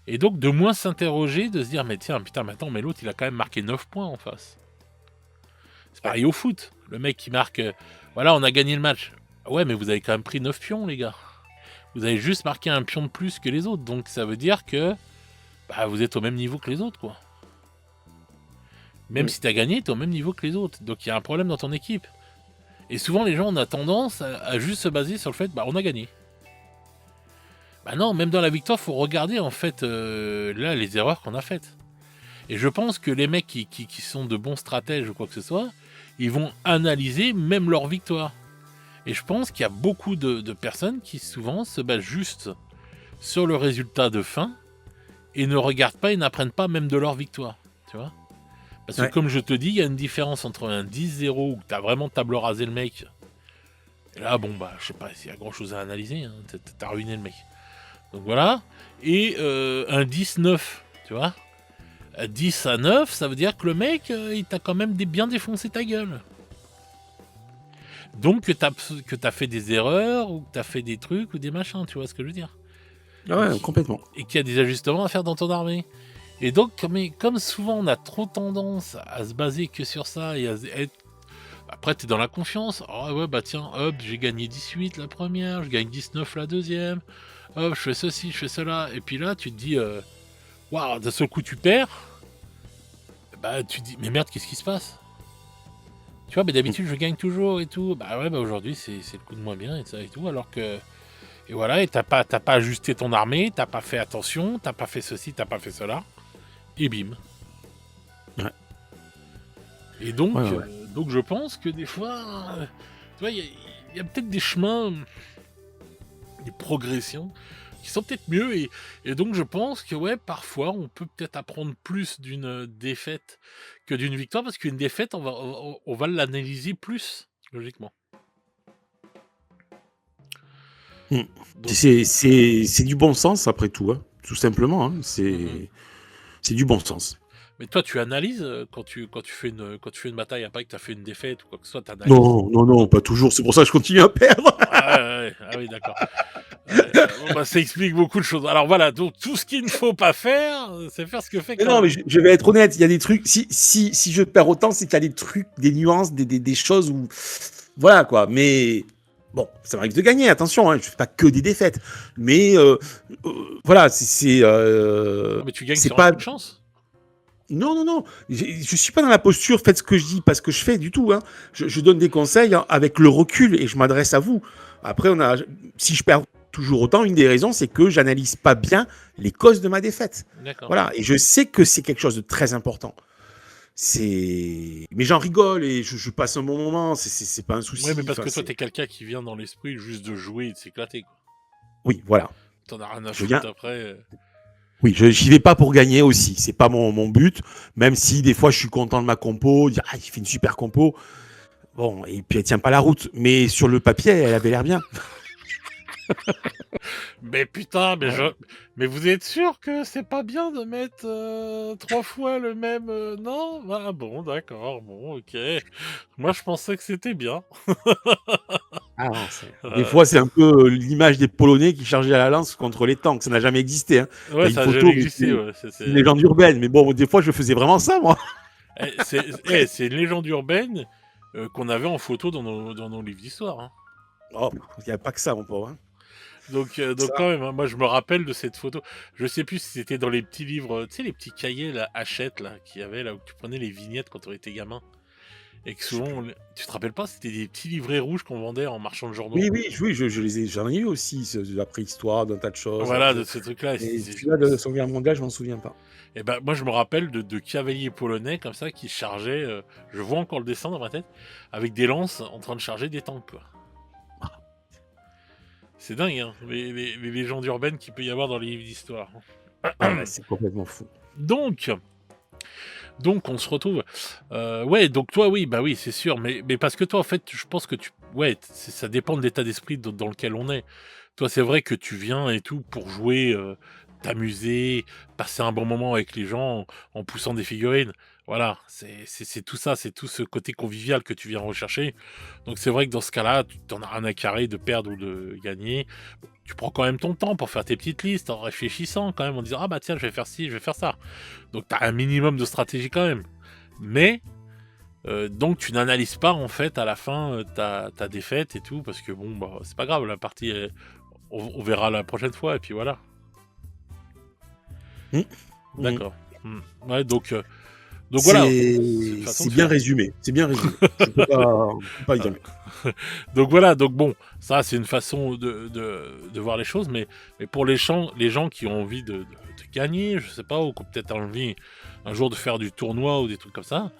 Et donc de moins s'interroger, de se dire mais tiens, putain, mais attends, mais l'autre il a quand même marqué 9 points en face. C'est pareil au foot. Le mec qui marque, voilà, on a gagné le match. Ouais, mais vous avez quand même pris 9 pions, les gars. Vous avez juste marqué un pion de plus que les autres, donc ça veut dire que bah, vous êtes au même niveau que les autres, quoi. Même si t'as gagné, t'es au même niveau que les autres. Donc il y a un problème dans ton équipe. Et souvent, les gens, on a tendance à juste se baser sur le fait, bah, on a gagné. Bah non, même dans la victoire, faut regarder, en fait, là, les erreurs qu'on a faites. Et je pense que les mecs qui sont de bons stratèges ou quoi que ce soit, ils vont analyser même leur victoire. Et je pense qu'il y a beaucoup de personnes qui souvent se basent juste sur le résultat de fin et ne regardent pas et n'apprennent pas même de leur victoire. Tu vois ? Parce que comme je te dis, il y a une différence entre un 10-0 où t'as vraiment table rasé le mec. Et là, bon, bah, je sais pas s'il y a grand chose à analyser. Hein, t'as ruiné le mec. Donc voilà. Et un 10-9, tu vois ? 10-9, ça veut dire que le mec, il t'a quand même bien défoncé ta gueule. Donc que t'as fait des erreurs, ou que t'as fait des trucs, ou des machins, tu vois ce que je veux dire ? Ouais, complètement. Et qu'il y a des ajustements à faire dans ton armée. Et donc, comme souvent on a trop tendance à se baser que sur ça, et à être... Après, t'es dans la confiance. Oh ouais, bah tiens, hop, j'ai gagné 18 la première, je gagne 19 la deuxième, hop, je fais ceci, je fais cela. Et puis là, tu te dis, waouh, d'un seul coup tu perds. Bah, tu te dis, mais merde, qu'est-ce qui se passe ? Tu vois, mais d'habitude, je gagne toujours et tout. Bah ouais, bah aujourd'hui, c'est le coup de moins bien et ça et tout. Alors que. Et voilà, et t'as pas ajusté ton armée, t'as pas fait attention, t'as pas fait ceci, t'as pas fait cela. Et bim. Ouais. Et donc, donc je pense que des fois, tu vois, il y a peut-être des chemins, des progressions qui sont peut-être mieux. Et donc je pense que ouais, parfois, on peut peut-être apprendre plus d'une défaite que d'une victoire, parce qu'une défaite, on va l'analyser plus, logiquement. Donc... C'est du bon sens, après tout, hein, tout simplement. Hein, c'est du bon sens. Mais toi, tu analyses quand tu fais une bataille, après que tu as fait une défaite ou quoi que ce soit, t'analyses. Non, pas toujours. C'est pour ça que je continue à perdre. Ah oui, d'accord. Bon, bah, ça explique beaucoup de choses. Alors voilà, donc tout ce qu'il ne faut pas faire, c'est faire ce que fait. Mais non, mais je vais être honnête. Il y a des trucs. Si je perds autant, c'est qu'il y a des trucs, des nuances, des choses où, voilà quoi. Mais bon, ça m'arrive de gagner. Attention, hein, je fais pas que des défaites. Mais voilà, mais tu gagnes c'est sur pas un coup de chance. Non. Je suis pas dans la posture, faites ce que je dis, pas ce que je fais du tout. Hein. Je donne des conseils avec le recul et je m'adresse à vous. Après, si je perds toujours autant, une des raisons, c'est que j'analyse pas bien les causes de ma défaite. D'accord. Voilà. Et je sais que c'est quelque chose de très important. Mais j'en rigole et je passe un bon moment. C'est pas un souci. Ouais, mais parce que toi, t'es quelqu'un qui vient dans l'esprit juste de jouer et de s'éclater, quoi. Oui, voilà. T'en as rien à foutre après. Oui, j'y vais pas pour gagner aussi. C'est pas mon but. Même si des fois je suis content de ma compo, dire il fait une super compo. Bon, et puis elle tient pas la route. Mais sur le papier, elle avait l'air bien. Mais putain, mais vous êtes sûr que c'est pas bien de mettre 3 fois le même non ? Ah bon, d'accord, bon, ok. Moi, je pensais que c'était bien. Ah non, des fois, c'est un peu l'image des Polonais qui chargeaient à la lance contre les tanks. Ça n'a jamais existé. Hein. Ouais, ça n'a jamais existé. Ouais. C'est une légende urbaine. Mais bon, des fois, je faisais vraiment ça, moi. C'est une légende urbaine qu'on avait en photo dans nos livres d'histoire. Hein. Oh, il n'y a pas que ça, mon pauvre. Hein. Donc quand même, hein, moi je me rappelle de cette photo. Je sais plus si c'était dans les petits livres, tu sais, les petits cahiers, la Hachette, là, qu'il y avait, là, où tu prenais les vignettes quand on était gamin. Et que souvent, tu te rappelles pas, c'était des petits livrets rouges qu'on vendait en marchand de journaux. Oui, j'en ai eu aussi, de la préhistoire, d'un tas de choses. Voilà, de ce truc-là. Et celui-là de la Seconde Guerre mondiale, je m'en souviens pas. Et ben, moi je me rappelle de cavaliers polonais comme ça qui chargeaient, je vois encore le dessin dans ma tête, avec des lances en train de charger des tanks, quoi. C'est dingue, hein, les légendes urbaines qu'il peut y avoir dans les livres d'histoire. Ouais, c'est complètement fou. Donc on se retrouve. Ouais, donc toi, oui, bah oui, c'est sûr. Mais parce que toi, en fait, je pense que ouais, ça dépend de l'état d'esprit dans lequel on est. Toi, c'est vrai que tu viens et tout pour jouer, t'amuser, passer un bon moment avec les gens en poussant des figurines. Voilà, c'est tout ça, c'est tout ce côté convivial que tu viens rechercher. Donc c'est vrai que dans ce cas-là, tu t'en as rien à carrer de perdre ou de gagner. Tu prends quand même ton temps pour faire tes petites listes en réfléchissant quand même, en disant « Ah bah tiens, je vais faire ci, je vais faire ça ». Donc t'as un minimum de stratégie quand même. Mais Donc tu n'analyses pas en fait à la fin ta défaite et tout, parce que bon, bah, c'est pas grave, la partie, on verra la prochaine fois, et puis voilà. Mmh. D'accord. Ouais, donc voilà. C'est bien résumé. C'est bien résumé. Je peux pas dire mieux. Donc voilà, donc bon, ça c'est une façon de voir les choses, mais pour les gens qui ont envie de gagner, je sais pas, ou qui ont peut-être envie un jour de faire du tournoi ou des trucs comme ça,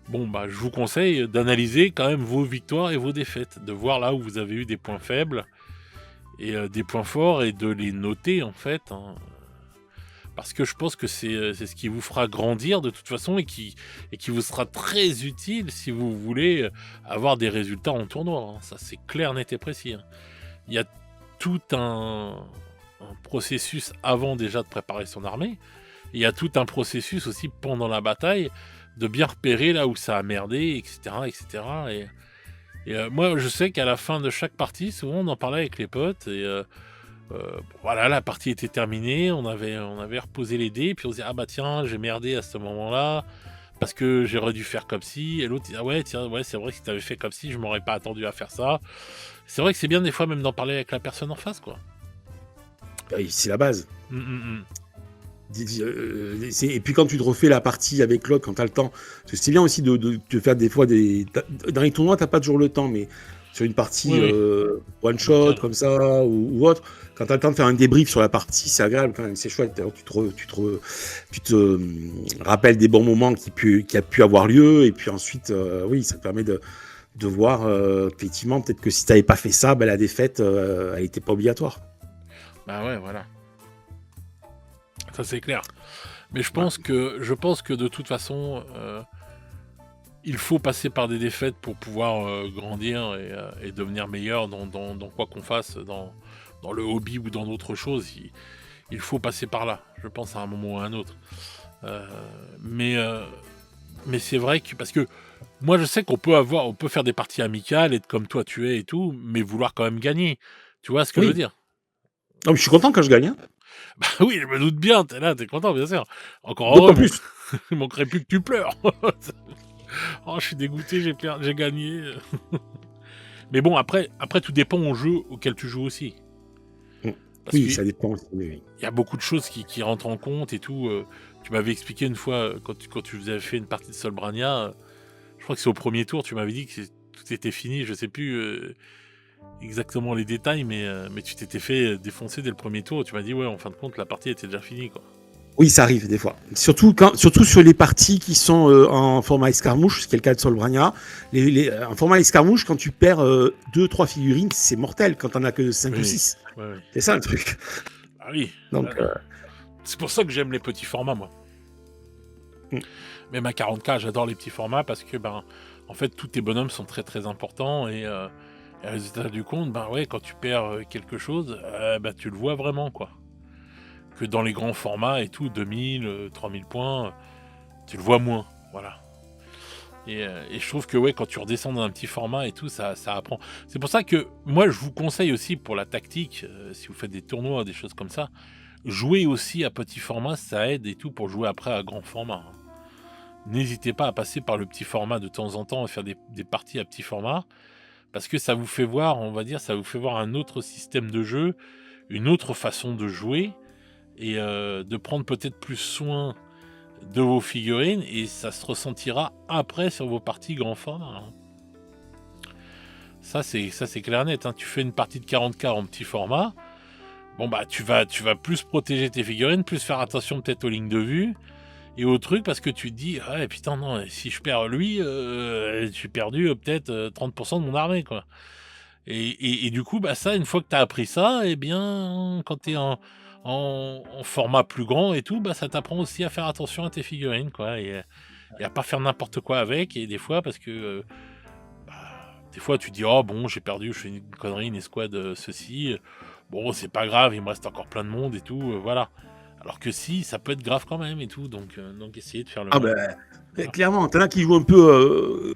bon bah je vous conseille d'analyser quand même vos victoires et vos défaites, de voir là où vous avez eu des points faibles et des points forts, et de les noter en fait, hein. Parce que je pense que c'est ce qui vous fera grandir de toute façon, et qui vous sera très utile si vous voulez avoir des résultats en tournoi, hein. Ça c'est clair, net et précis, hein. Il y a tout un processus avant déjà de préparer son armée. Et il y a tout un processus aussi pendant la bataille de bien repérer là où ça a merdé, etc. etc. Et moi je sais qu'à la fin de chaque partie, souvent on en parlait avec les potes, et voilà, la partie était terminée, on avait reposé les dés, puis on se dit ah bah tiens, j'ai merdé à ce moment-là parce que j'aurais dû faire comme si, et l'autre dit ah ouais tiens, ouais c'est vrai que si t'avais fait comme si, je m'aurais pas attendu à faire ça. C'est vrai que c'est bien des fois même d'en parler avec la personne en face, quoi. C'est la base. Mmh, mmh, mmh. Et puis quand tu te refais la partie avec l'autre, quand tu as le temps, parce que c'est bien aussi de faire des fois dans les tournois, t'as pas toujours le temps, mais sur une partie Oui. one shot comme ça ou autre, quand tu as le temps de faire un débrief sur la partie, c'est agréable quand même, c'est chouette. Alors, tu te rappelles des bons moments qui a pu avoir lieu, et puis ensuite, oui, ça te permet de voir effectivement peut-être que si tu n'avais pas fait ça, la défaite, elle n'était pas obligatoire. Bah ouais, voilà. Ça c'est clair. Mais je pense que de toute façon, il faut passer par des défaites pour pouvoir grandir et devenir meilleur dans quoi qu'on fasse, dans le hobby ou dans d'autres choses. Il faut passer par là, je pense, à un moment ou à un autre. Mais c'est vrai que, parce que moi je sais qu'on peut faire des parties amicales, être comme toi tu es et tout, mais vouloir quand même gagner. Tu vois ce que je veux dire? Non, mais je suis content quand je gagne, hein. Bah oui, je me doute bien, t'es là, t'es content, bien sûr. Encore D'autant heureux, plus. il manquerait plus que tu pleures. Oh, je suis dégoûté, j'ai gagné. Mais bon, après, tout dépend au jeu auquel tu joues aussi. Parce Oui, que ça dépend aussi. Oui. il y a beaucoup de choses qui rentrent en compte et tout. Tu m'avais expliqué une fois, quand tu avais fait une partie de Solbrania, je crois que c'est au premier tour, tu m'avais dit que tout était fini. Je sais plus exactement les détails, mais tu t'étais fait défoncer dès le premier tour. Tu m'as dit, ouais, en fin de compte, la partie était déjà finie, quoi. Oui, ça arrive des fois. Surtout sur les parties qui sont en format escarmouche, ce qui est le cas de Solbrania. En format escarmouche, quand tu perds 2-3 figurines, c'est mortel quand t'en as que 5 ou 6. Ouais. C'est ça le truc. Ah oui. Donc, c'est pour ça que j'aime les petits formats, moi. Même à 40K, j'adore les petits formats parce que, en fait, tous tes bonhommes sont très très importants, et au résultat du compte, ouais, quand tu perds quelque chose, tu le vois vraiment, quoi. Que dans les grands formats et tout, 2000, 3000 points, tu le vois moins, voilà. Et je trouve que ouais, quand tu redescends dans un petit format et tout, ça apprend. C'est pour ça que moi, je vous conseille aussi pour la tactique, si vous faites des tournois, des choses comme ça, jouer aussi à petit format, ça aide et tout pour jouer après à grand format, hein. N'hésitez pas à passer par le petit format de temps en temps et faire des parties à petit format, parce que ça vous fait voir, on va dire, ça vous fait voir un autre système de jeu, une autre façon de jouer, et de prendre peut-être plus soin de vos figurines, et ça se ressentira après sur vos parties grand format, hein. Ça c'est clair net, hein. Tu fais une partie de 40K en petit format, tu vas plus protéger tes figurines, plus faire attention peut-être aux lignes de vue et aux trucs, parce que tu te dis ouais putain non, si je perds lui, j'ai perdu peut-être 30% de mon armée, quoi. Et du coup ça, une fois que tu as appris ça, eh bien quand tu es en format plus grand et tout, ça t'apprend aussi à faire attention à tes figurines, quoi, et à pas faire n'importe quoi avec. Et des fois, parce que des fois tu dis oh bon, j'ai perdu, je fais une connerie, une escouade, ceci, bon c'est pas grave, il me reste encore plein de monde et tout, voilà. Alors que si, ça peut être grave quand même et tout, donc essayez de faire le voilà. Clairement, t'en as qui jouent un peu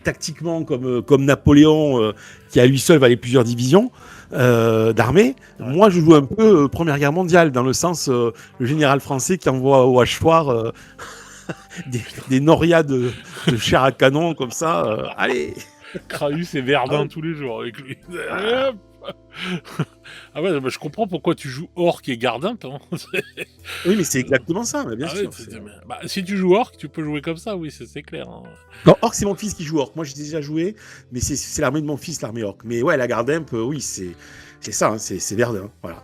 tactiquement comme Napoléon, qui à lui seul valait plusieurs divisions d'armée. Ouais. Moi, je joue un peu Première Guerre mondiale, dans le sens le général français qui envoie au hachoir des norias de chair à canon comme ça. Allez. Kraus et Verdun tous les jours avec lui. Ah ouais, bah, je comprends pourquoi tu joues Orc et Gardin. Oui, mais c'est exactement ça, mais bien Ah sûr. ouais, bah, si tu joues Orc, tu peux jouer comme ça, oui, c'est clair. Hein. Non, Orc, c'est mon fils qui joue Orc. Moi, j'ai déjà joué, mais c'est l'armée de mon fils, l'armée Orc. Mais ouais, la Gardemp, oui, c'est ça, hein, c'est Verdun. Voilà.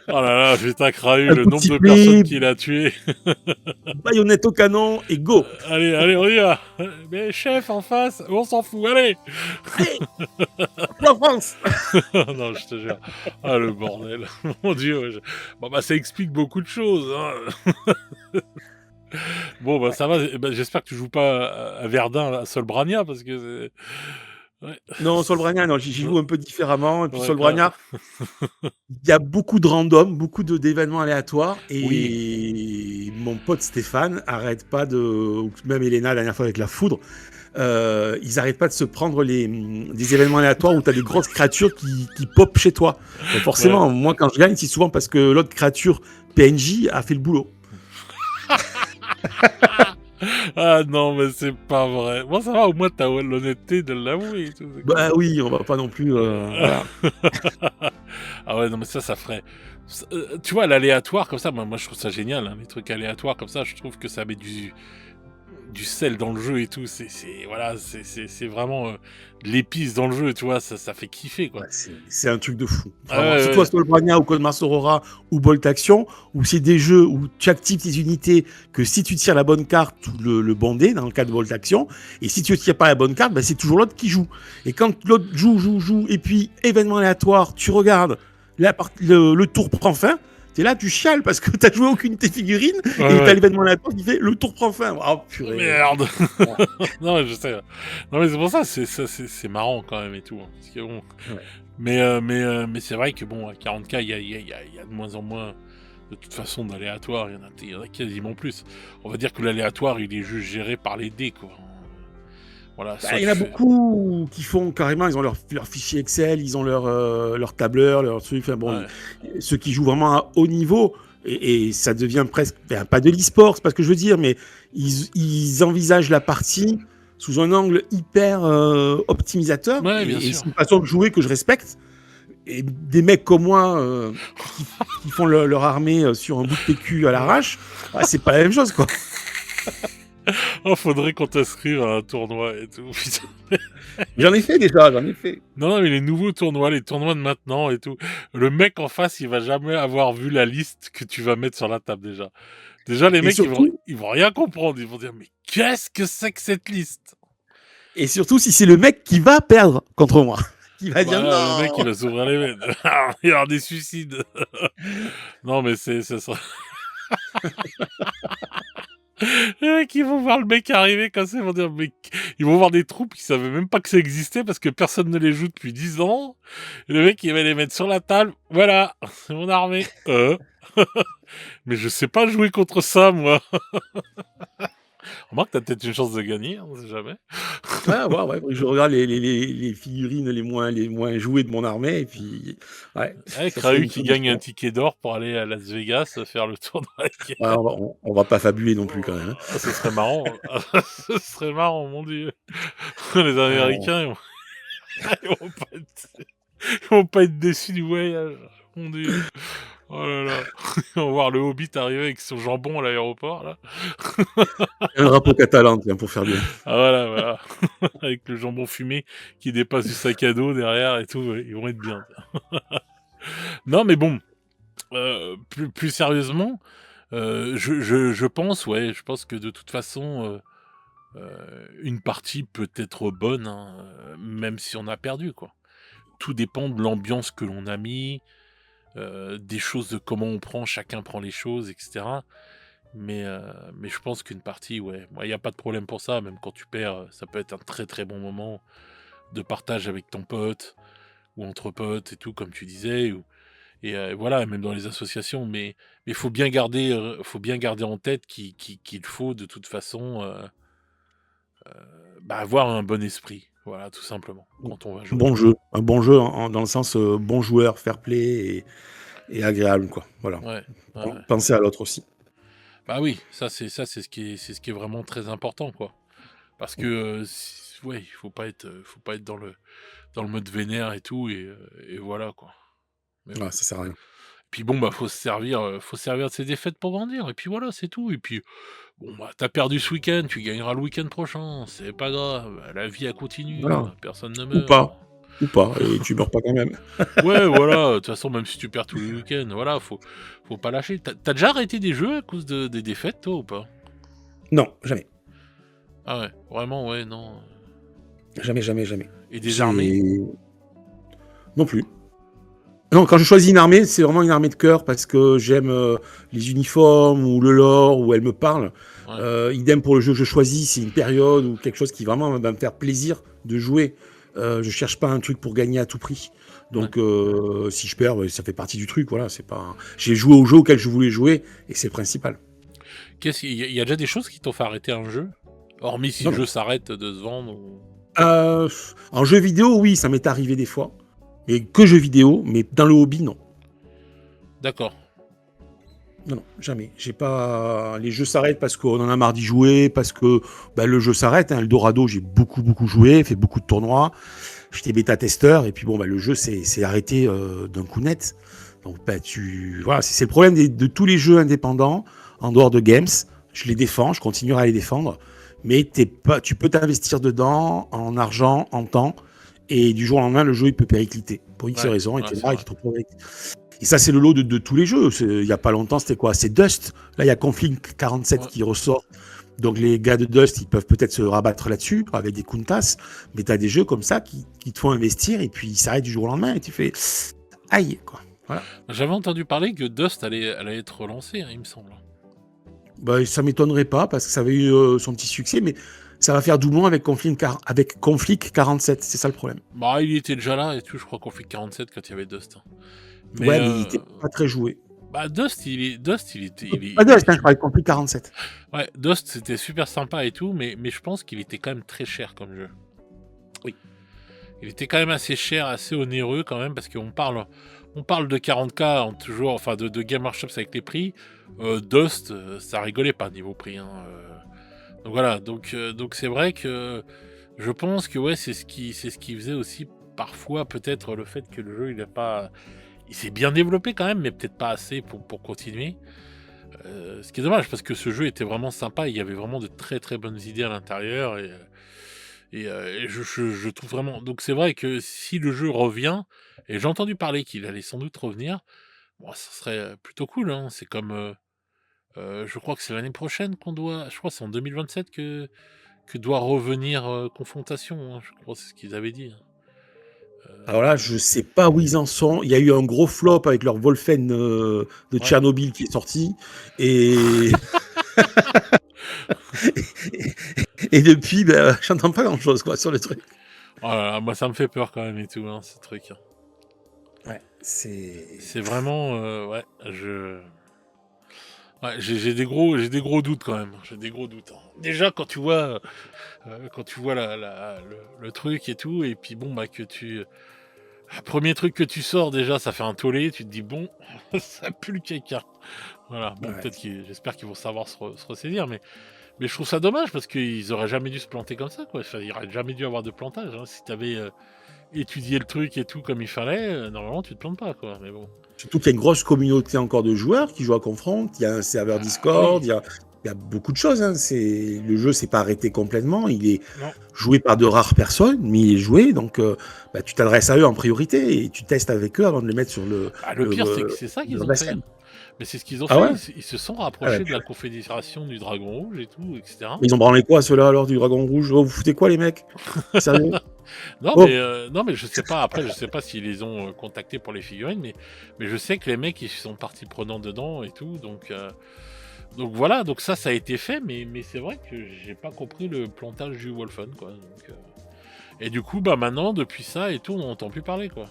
Oh là là, putain, Kraus, Un le coup de nombre de sifflet, personnes qu'il a tuées. baïonnette au canon et go. Allez, on y va. Mais chef, en face, on s'en fout, allez. Allez, la France. Non, je te jure. Ah, le bordel. Mon Dieu. Ouais, bon, bah, ça explique beaucoup de choses. Hein. Bon, bah, ça va. Bah, j'espère que tu joues pas à Verdun, à Solbrania, parce que ouais. Non, Solbrania, non, j'y joue un peu différemment. Et puis Ouais, Solbrania, il y a beaucoup de random, beaucoup d'événements aléatoires. Oui. Et mon pote Stéphane arrête pas de, ou même Elena, la dernière fois avec la foudre, ils arrêtent pas de se prendre des événements aléatoires où tu as des grosses créatures qui pop chez toi. Donc forcément, moi, quand je gagne, c'est souvent parce que l'autre créature PNJ a fait le boulot. Ah non, mais c'est pas vrai. Bon, ça va, au moins t'as l'honnêteté de l'avouer. Et tout, Bah oui, on va pas non plus. Voilà. Ah ouais, non, mais ça ferait. Tu vois, l'aléatoire comme ça, moi je trouve ça génial, hein, les trucs aléatoires comme ça, je trouve que ça met du sel dans le jeu et tout. C'est vraiment de l'épice dans le jeu, tu vois, ça fait kiffer, quoi. Ouais, c'est un truc de fou. Ah Si ouais, toi, Solbrania ou Codemars Aurora ou Bolt Action, ou c'est des jeux où tu actives tes unités que si tu tires la bonne carte, le bondé dans le cas de Bolt Action, et si tu ne tires pas la bonne carte, bah, c'est toujours l'autre qui joue. Et quand l'autre joue, et puis événement aléatoire, tu regardes, le tour prend fin. T'es là, tu chiales parce que t'as joué aucune de tes figurines et t'as l'événement aléatoire qui fait le tour prend fin. Oh purée. Merde. Non, mais je sais. Non, mais c'est pour ça, c'est marrant quand même et tout. Hein, parce que bon. Ouais. Mais c'est vrai que bon, à 40K, il y a de moins en moins de toute façon d'aléatoire. Il y en a quasiment plus. On va dire que l'aléatoire, il est juste géré par les dés, quoi. Voilà, il y en a beaucoup qui font carrément, ils ont leur fichier Excel, ils ont leur tableur, leur truc. Enfin, bon, ceux qui jouent vraiment à haut niveau, et ça devient presque, pas de l'e-sport, c'est pas ce que je veux dire, mais ils envisagent la partie sous un angle hyper optimisateur. Ouais, et c'est une façon de jouer que je respecte. Et des mecs comme moi qui font leur armée sur un bout de PQ à l'arrache, c'est pas la même chose, quoi. Oh, faudrait qu'on t'inscrive à un tournoi et tout. J'en ai fait déjà, j'en ai fait. Non, mais les nouveaux tournois, les tournois de maintenant et tout. Le mec en face, il va jamais avoir vu la liste que tu vas mettre sur la table déjà. Déjà, les mecs, surtout, ils vont rien comprendre. Ils vont dire, mais qu'est-ce que c'est que cette liste? Et surtout, si c'est le mec qui va perdre contre moi. Qui va dire non. Le mec, il va s'ouvrir les veines. Il y aura des suicides. Non, mais ça sera... Les mecs, ils vont voir le mec arriver comme ça, ils vont dire, mais... Ils vont voir des troupes qui savaient même pas que ça existait parce que personne ne les joue depuis 10 ans. Et le mec, il va les mettre sur la table. Voilà, c'est mon armée. Mais je sais pas jouer contre ça, moi. Remarque, t'as peut-être une chance de gagner, on sait jamais. Ouais. Je regarde les figurines les moins jouées de mon armée, et puis... Kraus qui gagne un ticket d'or pour aller à Las Vegas faire le tour de la guerre. On va pas fabuler non plus, quand même. Hein. Ce serait marrant. Ce serait marrant, mon Dieu. Les Américains, ils vont pas être déçus du voyage. Mon Dieu. Oh là là. Ils vont voir le Hobbit arriver avec son jambon à l'aéroport, là. Un drapeau catalan, tiens, pour faire bien. Ah voilà. Avec le jambon fumé qui dépasse du sac à dos derrière et tout, ils vont être bien. Non, mais bon, plus sérieusement, je pense que de toute façon, une partie peut être bonne, hein, même si on a perdu, quoi. Tout dépend de l'ambiance que l'on a mis, des choses, de comment on prend, chacun prend les choses, etc. Mais je pense qu'une partie, ouais, il n'y a pas de problème pour ça. Même quand tu perds, ça peut être un très très bon moment de partage avec ton pote ou entre potes et tout, comme tu disais. Et voilà, même dans les associations. Mais faut bien garder en tête qu'il faut de toute façon avoir un bon esprit. Voilà, tout simplement. Quand on va jouer. Un bon jeu dans le sens bon joueur, fair play et agréable, quoi. Voilà. Ouais. Penser à l'autre aussi. Bah oui, c'est ce qui est vraiment très important, quoi. Parce que, ouais, faut pas être dans le mode vénère et tout et voilà, quoi. Mais bon. Ouais, ça sert à rien. Puis bon, bah, faut se servir de ses défaites pour grandir et puis voilà, c'est tout et puis, bon, bah, tu perdu ce week-end, tu gagneras le week-end prochain, c'est pas grave, la vie elle continue, Voilà. personne ne Ou meurt. pas, ou pas, et tu meurs pas quand même. Ouais, voilà, de toute façon, même si tu perds tous les week-ends, voilà, faut pas lâcher. Tu déjà arrêté des jeux à cause de des défaites, toi, ou pas? Non, jamais. Ah ouais, vraiment, ouais, non, Jamais, jamais, jamais. et des armées? J'ai non plus. Non, quand je choisis une armée, c'est vraiment une armée de cœur parce que j'aime, les uniformes ou le lore ou elle me parle. Ouais, Idem pour le jeu que je choisis, c'est une période ou quelque chose qui vraiment va me faire plaisir de jouer. Je cherche pas un truc pour gagner à tout prix. ouais. Donc, si je perds, ça fait partie du truc, voilà, c'est pas j'ai joué au jeu auquel je voulais jouer et c'est le principal. Qu'est-ce qu'il y a déjà des choses qui t'ont fait arrêter un jeu? Hormis si Non, le non. jeu s'arrête de se vendre ou En jeu vidéo, oui, ça m'est arrivé des fois, mais que jeux vidéo, mais dans le hobby, non. d'accord, Non, non, jamais. J'ai pas. Les jeux s'arrêtent parce qu'on en a marre d'y jouer, parce que bah, le jeu s'arrête. Hein. Eldorado, j'ai beaucoup joué, fait beaucoup de tournois. J'étais bêta-testeur, et puis bon, bah, le jeu s'est arrêté d'un coup net. Donc, bah, voilà, c'est le problème de tous les jeux indépendants, en dehors de Games. Je les défends, je continuerai à les défendre, mais tu peux t'investir dedans en argent, en temps, et du jour au lendemain, le jeu il peut péricliter. Pour X ouais, raisons, et ouais, t'es c'est là, et vrai. tu te retrouves avec. Et ça, c'est le lot de tous les jeux. Il y a pas longtemps, c'était quoi? C'est Dust. Là, il y a Conflict 47 Ouais. qui ressort. Donc, les gars de Dust, ils peuvent peut-être se rabattre là-dessus avec des Kuntas. Mais tu as des jeux comme ça qui te font investir et puis ils s'arrêtent du jour au lendemain et tu fais aïe, quoi. Voilà. J'avais entendu parler que Dust allait être relancé, hein, il me semble. Bah, ça m'étonnerait pas parce que ça avait eu son petit succès, mais ça va faire doublon avec Conflict 47. C'est ça le problème. Bah, il était déjà là et tout, je crois qu'on fait 47 quand il y avait Dust, hein. Mais Ouais, mais il était pas très joué. bah, Dust, Pas il Dust, est hein, je parlais de Conflict 47. ouais, Dust, c'était super sympa et tout, mais je pense qu'il était quand même très cher comme jeu. Oui. Il était quand même assez cher, assez onéreux quand même, parce on parle de 40K toujours, enfin de Game Workshop avec les prix. Dust, ça rigolait pas niveau prix, hein. Donc voilà, donc c'est vrai que je pense que ouais, c'est ce qui faisait aussi parfois peut-être le fait que le jeu il s'est bien développé quand même, mais peut-être pas assez pour continuer. Ce qui est dommage parce que ce jeu était vraiment sympa, il y avait vraiment de très très bonnes idées à l'intérieur et je trouve vraiment. Donc c'est vrai que si le jeu revient, et j'ai entendu parler qu'il allait sans doute revenir, bon, ça serait plutôt cool, hein. C'est comme, je crois que c'est l'année prochaine je crois que c'est en 2027 que doit revenir Confrontation, hein, je crois que c'est ce qu'ils avaient dit, hein. Alors là, je sais pas où ils en sont. Il y a eu un gros flop avec leur Wolfen de Ouais. Tchernobyl qui est sorti. Et, et depuis, ben, j'entends pas grand-chose quoi, sur le truc. Oh là là, moi ça me fait peur quand même et tout, hein, ce truc, hein. Ouais, c'est. C'est vraiment, ouais, j'ai des gros doutes quand même. J'ai des gros doutes, hein. Déjà quand tu vois le truc et tout, et puis bon bah premier truc que tu sors déjà, ça fait un tollé. Tu te dis bon, ça pue le caca. Voilà. Bon, Ouais. j'espère qu'ils vont savoir se ressaisir, mais je trouve ça dommage parce qu'ils auraient jamais dû se planter comme ça, quoi. Enfin, il aurait jamais dû avoir de plantage, hein. Si t'avais étudié le truc et tout comme il fallait, normalement tu te plantes pas, quoi. Mais bon. Surtout qu'il y a une grosse communauté encore de joueurs qui jouent à Confront. Il y a un serveur Ah oui. Discord. Il y a beaucoup de choses. Hein. Le jeu s'est pas arrêté complètement. Il est Non. joué par de rares personnes, mais il est joué. Donc, bah, tu t'adresses à eux en priorité et tu testes avec eux avant de le mettre sur Ah, le pire, c'est que c'est ça qu'ils sur ont la fait, scène. hein. Mais c'est ce qu'ils ont Ah fait. ouais? Ils se sont Ah ouais, rapprochés de la purée. Confédération du Dragon Rouge et tout, etc. Ils ont branlé quoi, ceux-là, alors, du Dragon Rouge? Oh, vous foutez quoi, les mecs? Sérieux? Oh! Non, mais je sais pas. Après, je sais pas s'ils les ont contactés pour les figurines, mais je sais que les mecs ils sont partie prenante dedans et tout. Donc voilà. Donc ça a été fait, mais c'est vrai que j'ai pas compris le plantage du Wolfen, quoi. Et du coup, bah maintenant, depuis ça et tout, on n'entend plus parler, quoi.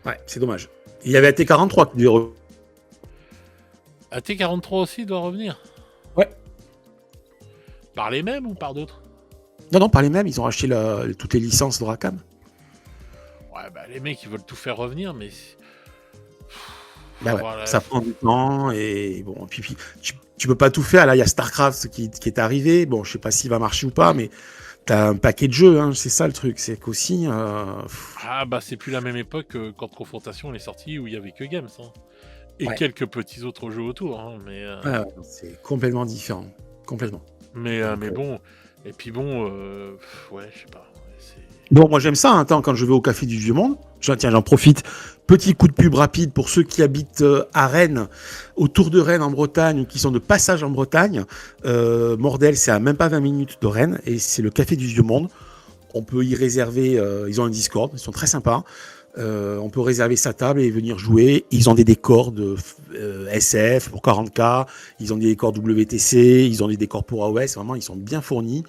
Ouais, c'est dommage. Il y avait AT-43 qui devait AT-43 aussi doit revenir. Ouais. Par les mêmes ou par d'autres? Non, non, pas les mêmes. Ils ont racheté toutes les licences de Rackham. Ouais, bah les mecs ils veulent tout faire revenir, mais Bah ouais, Voilà. ça prend du temps et bon, puis tu peux pas tout faire. Là, il y a StarCraft qui est arrivé. Bon, je sais pas s'il va marcher ou pas, mais t'as un paquet de jeux, hein. C'est ça le truc, c'est qu'aussi, Ah bah c'est plus la même époque quand Confrontation est sorti où il y avait que Games, hein. Et ouais, quelques petits autres jeux autour, hein, ouais, ouais, c'est complètement différent, complètement. Donc, mais bon. Et puis bon, ouais, je sais pas. Ouais, bon, moi j'aime ça, hein. Attends, quand je vais au Café du Vieux Monde, tiens, j'en profite. Petit coup de pub rapide pour ceux qui habitent à Rennes, autour de Rennes en Bretagne ou qui sont de passage en Bretagne. Mordel, c'est à même pas 20 minutes de Rennes et c'est le Café du Vieux Monde. On peut y réserver, ils ont un Discord, ils sont très sympas. On peut réserver sa table et venir jouer. Ils ont des décors de SF pour 40K, ils ont des décors WTC, ils ont des décors pour AOS. Vraiment, ils sont bien fournis.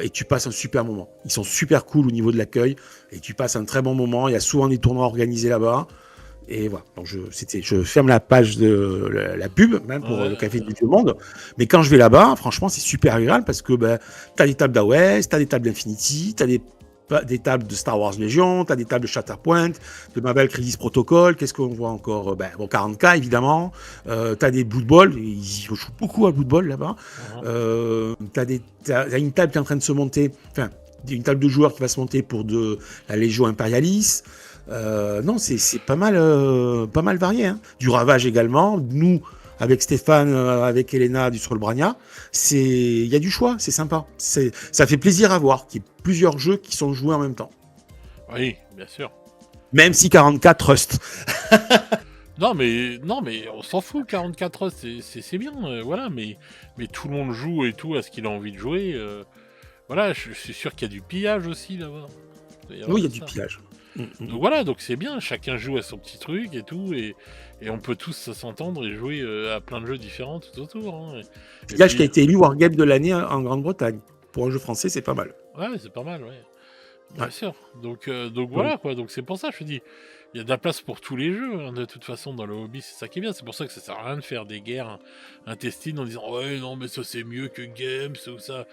Et tu passes un super moment. Ils sont super cool au niveau de l'accueil et tu passes un très bon moment. Il y a souvent des tournois organisés là-bas. Et voilà. Donc je ferme la page de la pub, même pour le Café du Vieux Monde. Mais quand je vais là-bas, franchement, c'est super agréable parce que tu as des tables d'AOS, tu as des tables d'Infinity, tu as des tables de Star Wars Legion, tu as des tables de Shatterpoint, de Marvel Crisis Protocol. Qu'est-ce qu'on voit encore? Bon, 40K, évidemment. Tu as des Blood Bowl. Ils jouent beaucoup à Blood Bowl là-bas. T'as une table qui est en train de se monter. Enfin, une table de joueurs qui va se monter pour la Légion Imperialis. Non, c'est pas mal varié, hein. Du Ravage également. Nous, avec Stéphane, avec Elena du Solbrania, il y a du choix, c'est sympa. Ça fait plaisir à voir qu'il y ait plusieurs jeux qui sont joués en même temps. oui, bien sûr. Même si 44 Rust. Non mais on s'en fout, 44 heures, c'est bien, voilà, mais tout le monde joue et tout à ce qu'il a envie de jouer. Voilà, je suis sûr qu'il y a du pillage aussi là-bas. Oui, il y a du pillage. Donc voilà, donc c'est bien, chacun joue à son petit truc et tout, et on peut tous s'entendre et jouer à plein de jeux différents tout autour. Hein. Pillage qui a été élu Wargame de l'année en Grande-Bretagne. Pour un jeu français, c'est pas mal. Ouais, c'est pas mal, ouais. Bien Ouais. sûr. Donc voilà quoi, donc c'est pour ça que je te dis, il y a de la place pour tous les jeux, hein, de toute façon dans le hobby, c'est ça qui est bien, c'est pour ça que ça sert à rien de faire des guerres intestines en disant ouais non mais ça c'est mieux que Games ou ça.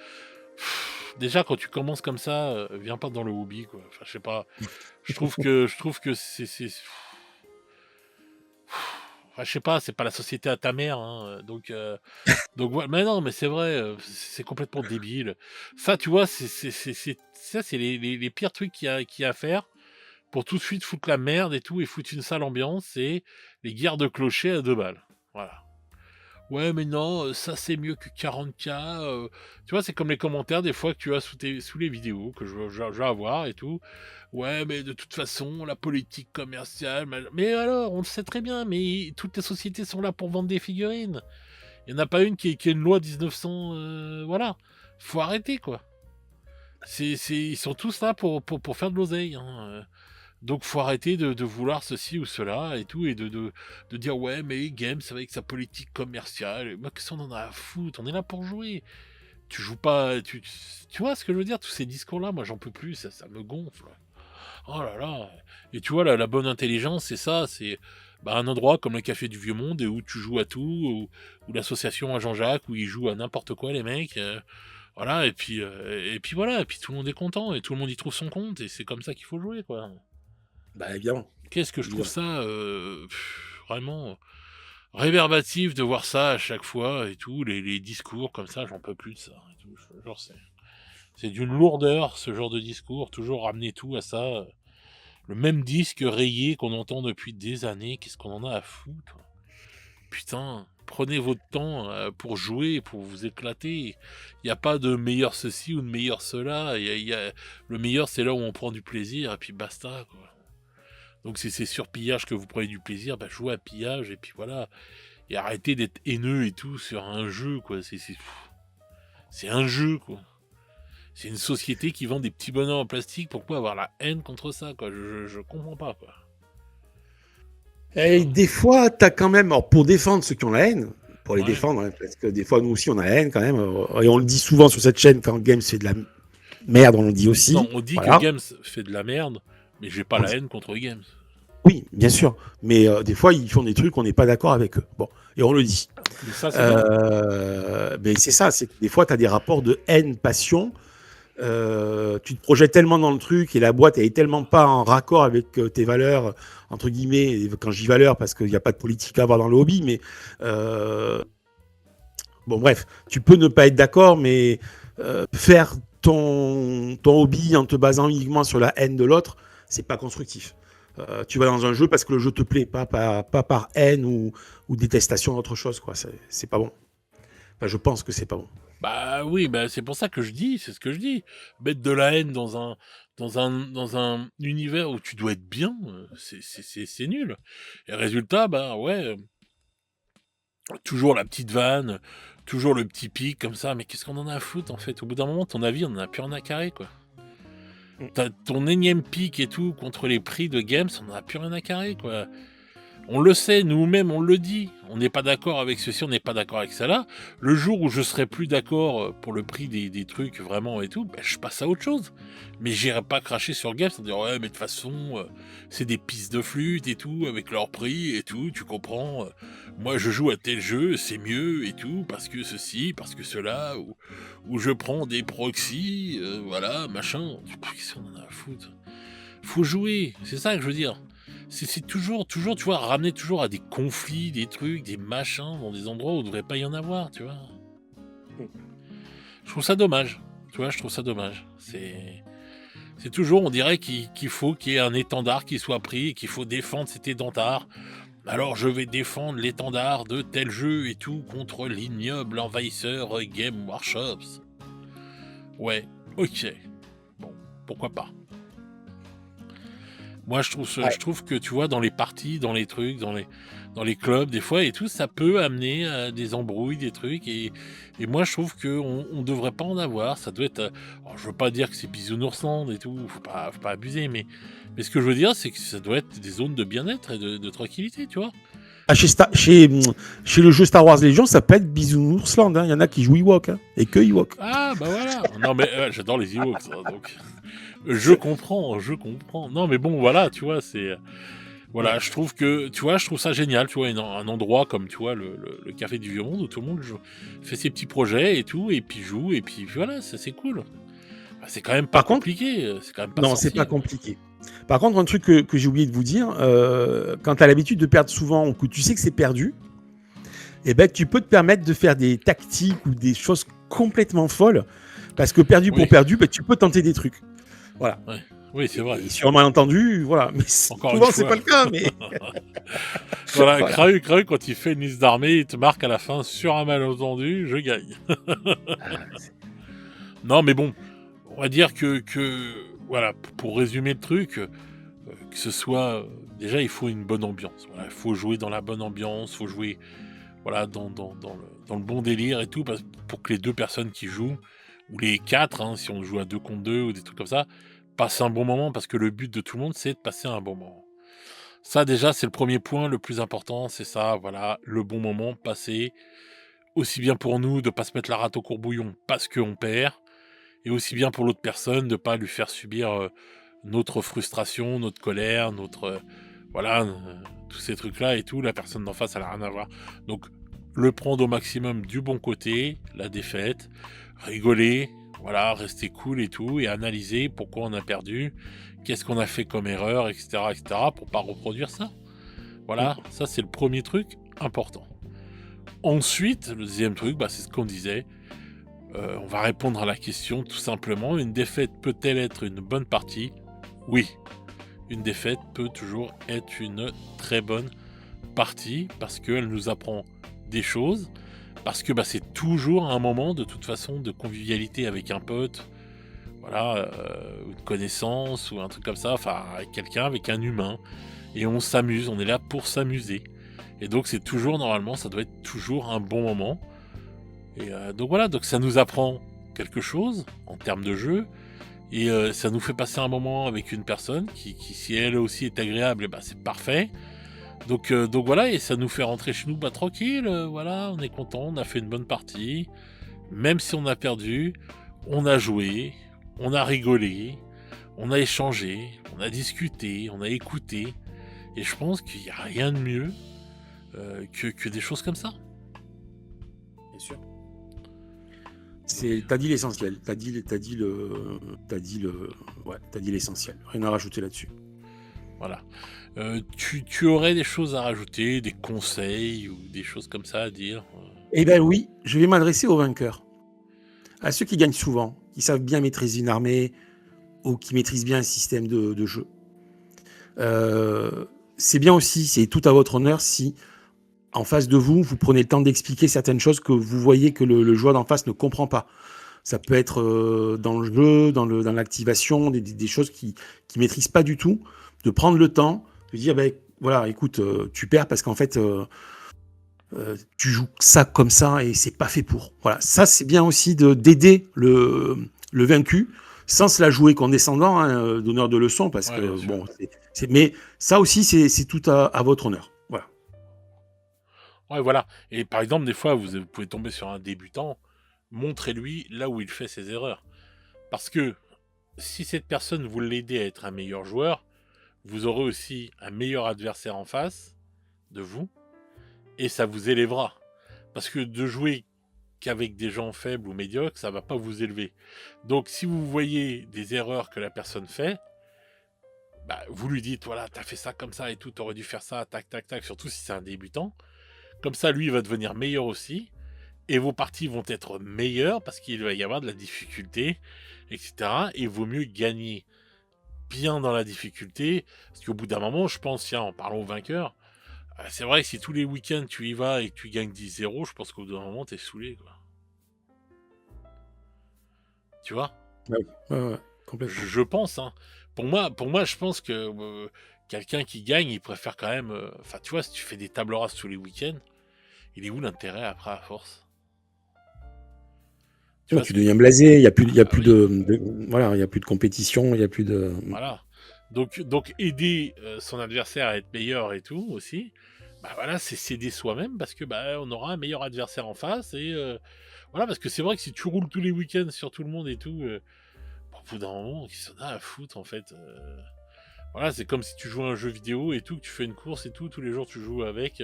Déjà quand tu commences comme ça, viens pas dans le hobby quoi. Enfin je sais pas, je trouve que enfin, je sais pas, c'est pas la société à ta mère, hein, donc ouais, mais non, mais c'est vrai, c'est complètement débile. Ça, tu vois, ça, c'est les pires trucs qu'il y a à faire pour tout de suite foutre la merde et tout et foutre une sale ambiance, c'est les guerres de clochers à 2 balles. Voilà. Ouais, mais non, ça c'est mieux que 40K. Tu vois, c'est comme les commentaires des fois que tu as sous les vidéos que je vais avoir et tout. Ouais, mais de toute façon, la politique commerciale. Mais alors, on le sait très bien, mais toutes les sociétés sont là pour vendre des figurines. Il n'y en a pas une qui est une loi 1900. Voilà. Faut arrêter, quoi. Ils sont tous là pour faire de l'oseille. Hein. Donc faut arrêter de vouloir ceci ou cela et tout, et de dire ouais mais Games avec sa politique commerciale, moi qu'est-ce qu'on en a à foutre, on est là pour jouer. Tu joues pas, tu vois ce que je veux dire, tous ces discours là, moi j'en peux plus, ça me gonfle. Oh là là. Et tu vois la bonne intelligence c'est ça, c'est un endroit comme le Café du Vieux Monde et où tu joues à tout, ou l'association à Jean-Jacques où ils jouent à n'importe quoi les mecs. Voilà, et puis voilà, et puis tout le monde est content et tout le monde y trouve son compte et c'est comme ça qu'il faut jouer quoi. Bah, évidemment. Qu'est-ce que je trouve Évidemment. ça vraiment réverbatif de voir ça à chaque fois et tout, les discours comme ça, j'en peux plus de ça. Et tout. Genre, c'est d'une lourdeur ce genre de discours, toujours ramener tout à ça. Le même disque rayé qu'on entend depuis des années, qu'est-ce qu'on en a à foutre? Putain, prenez votre temps pour jouer, pour vous éclater. Il n'y a pas de meilleur ceci ou de meilleur cela. Le meilleur, c'est là où on prend du plaisir et puis basta, quoi. Donc si c'est sur pillage que vous prenez du plaisir, jouez à pillage et puis voilà. Et arrêtez d'être haineux et tout sur un jeu, quoi. C'est un jeu, quoi. C'est une société qui vend des petits bonheurs en plastique. Pourquoi avoir la haine contre ça, quoi? Je comprends pas, quoi. Et des fois, t'as quand même, alors pour défendre ceux qui ont la haine, pour les Ouais. défendre, hein, parce que des fois, nous aussi, on a la haine quand même, et on le dit souvent sur cette chaîne, quand Games fait de la merde, on le dit aussi. Non, on dit Voilà. que Games fait de la merde, mais j'ai pas la haine contre Games. Oui, bien sûr, mais des fois, ils font des trucs, on n'est pas d'accord avec eux. Bon, et on le dit. Mais ça, c'est bien. Mais c'est ça, c'est que des fois, t'as des rapports de haine, passion, Tu te projettes tellement dans le truc et la boîte elle est tellement pas en raccord avec tes valeurs entre guillemets. Et quand je dis valeurs, parce qu'il n'y a pas de politique à avoir dans le hobby, mais bon bref, tu peux ne pas être d'accord, mais faire ton hobby en te basant uniquement sur la haine de l'autre, c'est pas constructif. Tu vas dans un jeu parce que le jeu te plaît, pas par haine ou détestation d'autre chose, quoi. C'est pas bon. Enfin, je pense que c'est pas bon. Bah oui, bah c'est pour ça que je dis, c'est ce que je dis. Mettre de la haine dans un univers où tu dois être bien, c'est nul. Et résultat, bah ouais, toujours la petite vanne, toujours le petit pic comme ça, mais qu'est-ce qu'on en a à foutre en fait? Au bout d'un moment, ton avis, on en a plus rien à carrer, quoi. T'as ton énième pic et tout contre les prix de games, on en a plus rien à carrer, quoi. On le sait, nous-mêmes, on le dit. On n'est pas d'accord avec ceci, on n'est pas d'accord avec ça là. Le jour où je serai plus d'accord pour le prix des trucs vraiment et tout, ben, je passe à autre chose. Mais j'irai pas cracher sur Games en disant ouais, mais de toute façon, c'est des pistes de flûte et tout, avec leur prix et tout, tu comprends. Moi, je joue à tel jeu, c'est mieux et tout, parce que ceci, parce que cela, ou je prends des proxys, voilà, machin. Qu'est-ce qu'on en a à foutre? Faut jouer, c'est ça que je veux dire. C'est toujours, tu vois, ramener toujours à des conflits, des trucs, des machins, dans des endroits où il ne devrait pas y en avoir, tu vois. Je trouve ça dommage, tu vois, je trouve ça dommage. C'est toujours, on dirait qu'il faut qu'il y ait un étendard qui soit pris et qu'il faut défendre cet étendard. Alors je vais défendre l'étendard de tel jeu et tout contre l'ignoble envahisseur Game Workshops. Ouais, ok. Bon, pourquoi pas. Moi, je trouve que, tu vois, dans les parties, dans les trucs, dans les clubs, des fois, et tout, ça peut amener à des embrouilles, des trucs. Et moi, je trouve qu'on on devrait pas en avoir. Ça doit être... alors, je veux pas dire que c'est Bisounoursland et tout, faut pas abuser, mais ce que je veux dire, c'est que ça doit être des zones de bien-être et de tranquillité, tu vois. Ah, chez le jeu Star Wars Légion, ça peut être Bisounoursland. Il y en a qui jouent Ewok, et que Ewok. Ah, bah voilà. Non, mais j'adore les Ewoks, hein, donc... Je comprends. Non, mais bon, voilà, tu vois, c'est... Voilà, je trouve que, tu vois, je trouve ça génial, tu vois, un endroit comme, tu vois, le Café du Vieux Monde où tout le monde fait ses petits projets et tout, et puis joue, et puis voilà, ça c'est cool. Bah, c'est quand même pas Par contre, compliqué, c'est quand même pas non, c'est sorcier, pas quoi. compliqué. Par contre, un truc que j'ai oublié de vous dire, quand tu as l'habitude de perdre souvent ou que tu sais que c'est perdu, eh ben, tu peux te permettre de faire des tactiques ou des choses complètement folles. Parce que perdu pour Oui, perdu, ben, tu peux tenter des trucs. Voilà. ouais. Oui, c'est vrai. Et sur un malentendu, voilà. Mais Encore une souvent, c'est pas fois. le cas. Mais Voilà, voilà. Krahu, quand il fait une liste d'armée, il te marque à la fin, sur un malentendu, je gagne. Non, mais bon, on va dire que voilà, pour résumer le truc, que ce soit... déjà, il faut une bonne ambiance. Voilà, il faut jouer dans la bonne ambiance, il faut jouer voilà, dans le bon délire et tout, pour que les deux personnes qui jouent, ou les quatre, hein, si on joue à 2 contre 2 ou des trucs comme ça, passent un bon moment, parce que le but de tout le monde, c'est de passer un bon moment. Ça, déjà, c'est le premier point le plus important, c'est ça, voilà, le bon moment passé, aussi bien pour nous de pas se mettre la rate au courbouillon parce qu'on perd, et aussi bien pour l'autre personne de pas lui faire subir notre frustration, notre colère, voilà, tous ces trucs-là et tout. La personne d'en face, elle a rien à voir. Donc, le prendre au maximum du bon côté, la défaite, rigoler, voilà, rester cool et tout, et analyser pourquoi on a perdu, qu'est-ce qu'on a fait comme erreur, etc., pour pas reproduire ça. Voilà, ça c'est le premier truc important. Ensuite, le deuxième truc, c'est ce qu'on disait. On va répondre à la question tout simplement. Une défaite peut-elle être une bonne partie? Oui. Une défaite peut toujours être une très bonne partie parce qu'elle nous apprend des choses, parce que c'est toujours un moment de toute façon de convivialité avec un pote, voilà, ou une connaissance ou un truc comme ça, enfin avec quelqu'un, avec un humain, et on s'amuse, on est là pour s'amuser. Et donc c'est toujours, normalement, ça doit être toujours un bon moment. Et donc voilà, donc ça nous apprend quelque chose en termes de jeu, et ça nous fait passer un moment avec une personne qui si elle aussi est agréable, c'est parfait. Donc voilà, et ça nous fait rentrer chez nous tranquille, voilà, on est content, on a fait une bonne partie, même si on a perdu, on a joué, on a rigolé, on a échangé, on a discuté, on a écouté, et je pense qu'il n'y a rien de mieux que des choses comme ça. Bien sûr. T'as dit l'essentiel. T'as dit l'essentiel. Rien à rajouter là-dessus. Voilà. Tu aurais des choses à rajouter, des conseils ou des choses comme ça à dire? Eh ben oui, je vais m'adresser aux vainqueurs. À ceux qui gagnent souvent, qui savent bien maîtriser une armée ou qui maîtrisent bien un système de jeu. C'est bien aussi, c'est tout à votre honneur si en face de vous, vous prenez le temps d'expliquer certaines choses que vous voyez que le joueur d'en face ne comprend pas. Ça peut être dans le jeu, dans l'activation, des choses qu'il ne maîtrise pas du tout, de prendre le temps, de dire, ben, voilà, écoute, tu perds parce qu'en fait, tu joues ça comme ça et c'est pas fait pour. Voilà, ça c'est bien aussi d'aider le vaincu sans se la jouer condescendant, hein, donneur de leçons, parce que bon, mais ça aussi c'est tout à votre honneur. Voilà. Ouais, voilà. Et par exemple, des fois, vous pouvez tomber sur un débutant, montrez-lui là où il fait ses erreurs. Parce que si cette personne vous l'aidez à être un meilleur joueur, vous aurez aussi un meilleur adversaire en face de vous, et ça vous élèvera. Parce que de jouer qu'avec des gens faibles ou médiocres, ça va pas vous élever. Donc si vous voyez des erreurs que la personne fait, bah, vous lui dites, voilà, t'as fait ça comme ça et tout, t'aurais dû faire ça, tac, tac, tac, surtout si c'est un débutant. Comme ça, lui, il va devenir meilleur aussi, et vos parties vont être meilleures parce qu'il va y avoir de la difficulté, etc. Et il vaut mieux gagner bien dans la difficulté, parce qu'au bout d'un moment, je pense, tiens, en parlant aux vainqueurs, c'est vrai que si tous les week-ends tu y vas et que tu gagnes 10-0, je pense qu'au bout d'un moment, t'es saoulé, quoi. Tu vois? Ouais, complètement. Je pense, hein. Pour moi, je pense que quelqu'un qui gagne, il préfère quand même. Enfin, tu vois, si tu fais des tables rases tous les week-ends, il est où l'intérêt après à force? Tu deviens blasé, il y a plus oui. Voilà, il y a plus de compétition, il y a plus de. Voilà. Donc aider son adversaire à être meilleur et tout aussi, bah voilà, c'est s'aider soi-même parce que bah on aura un meilleur adversaire en face et voilà, parce que c'est vrai que si tu roules tous les week-ends sur tout le monde et tout, au bout d'un moment, qui s'en a à foutre en fait. Voilà, c'est comme si tu joues à un jeu vidéo et tout, que tu fais une course et tout, tous les jours tu joues avec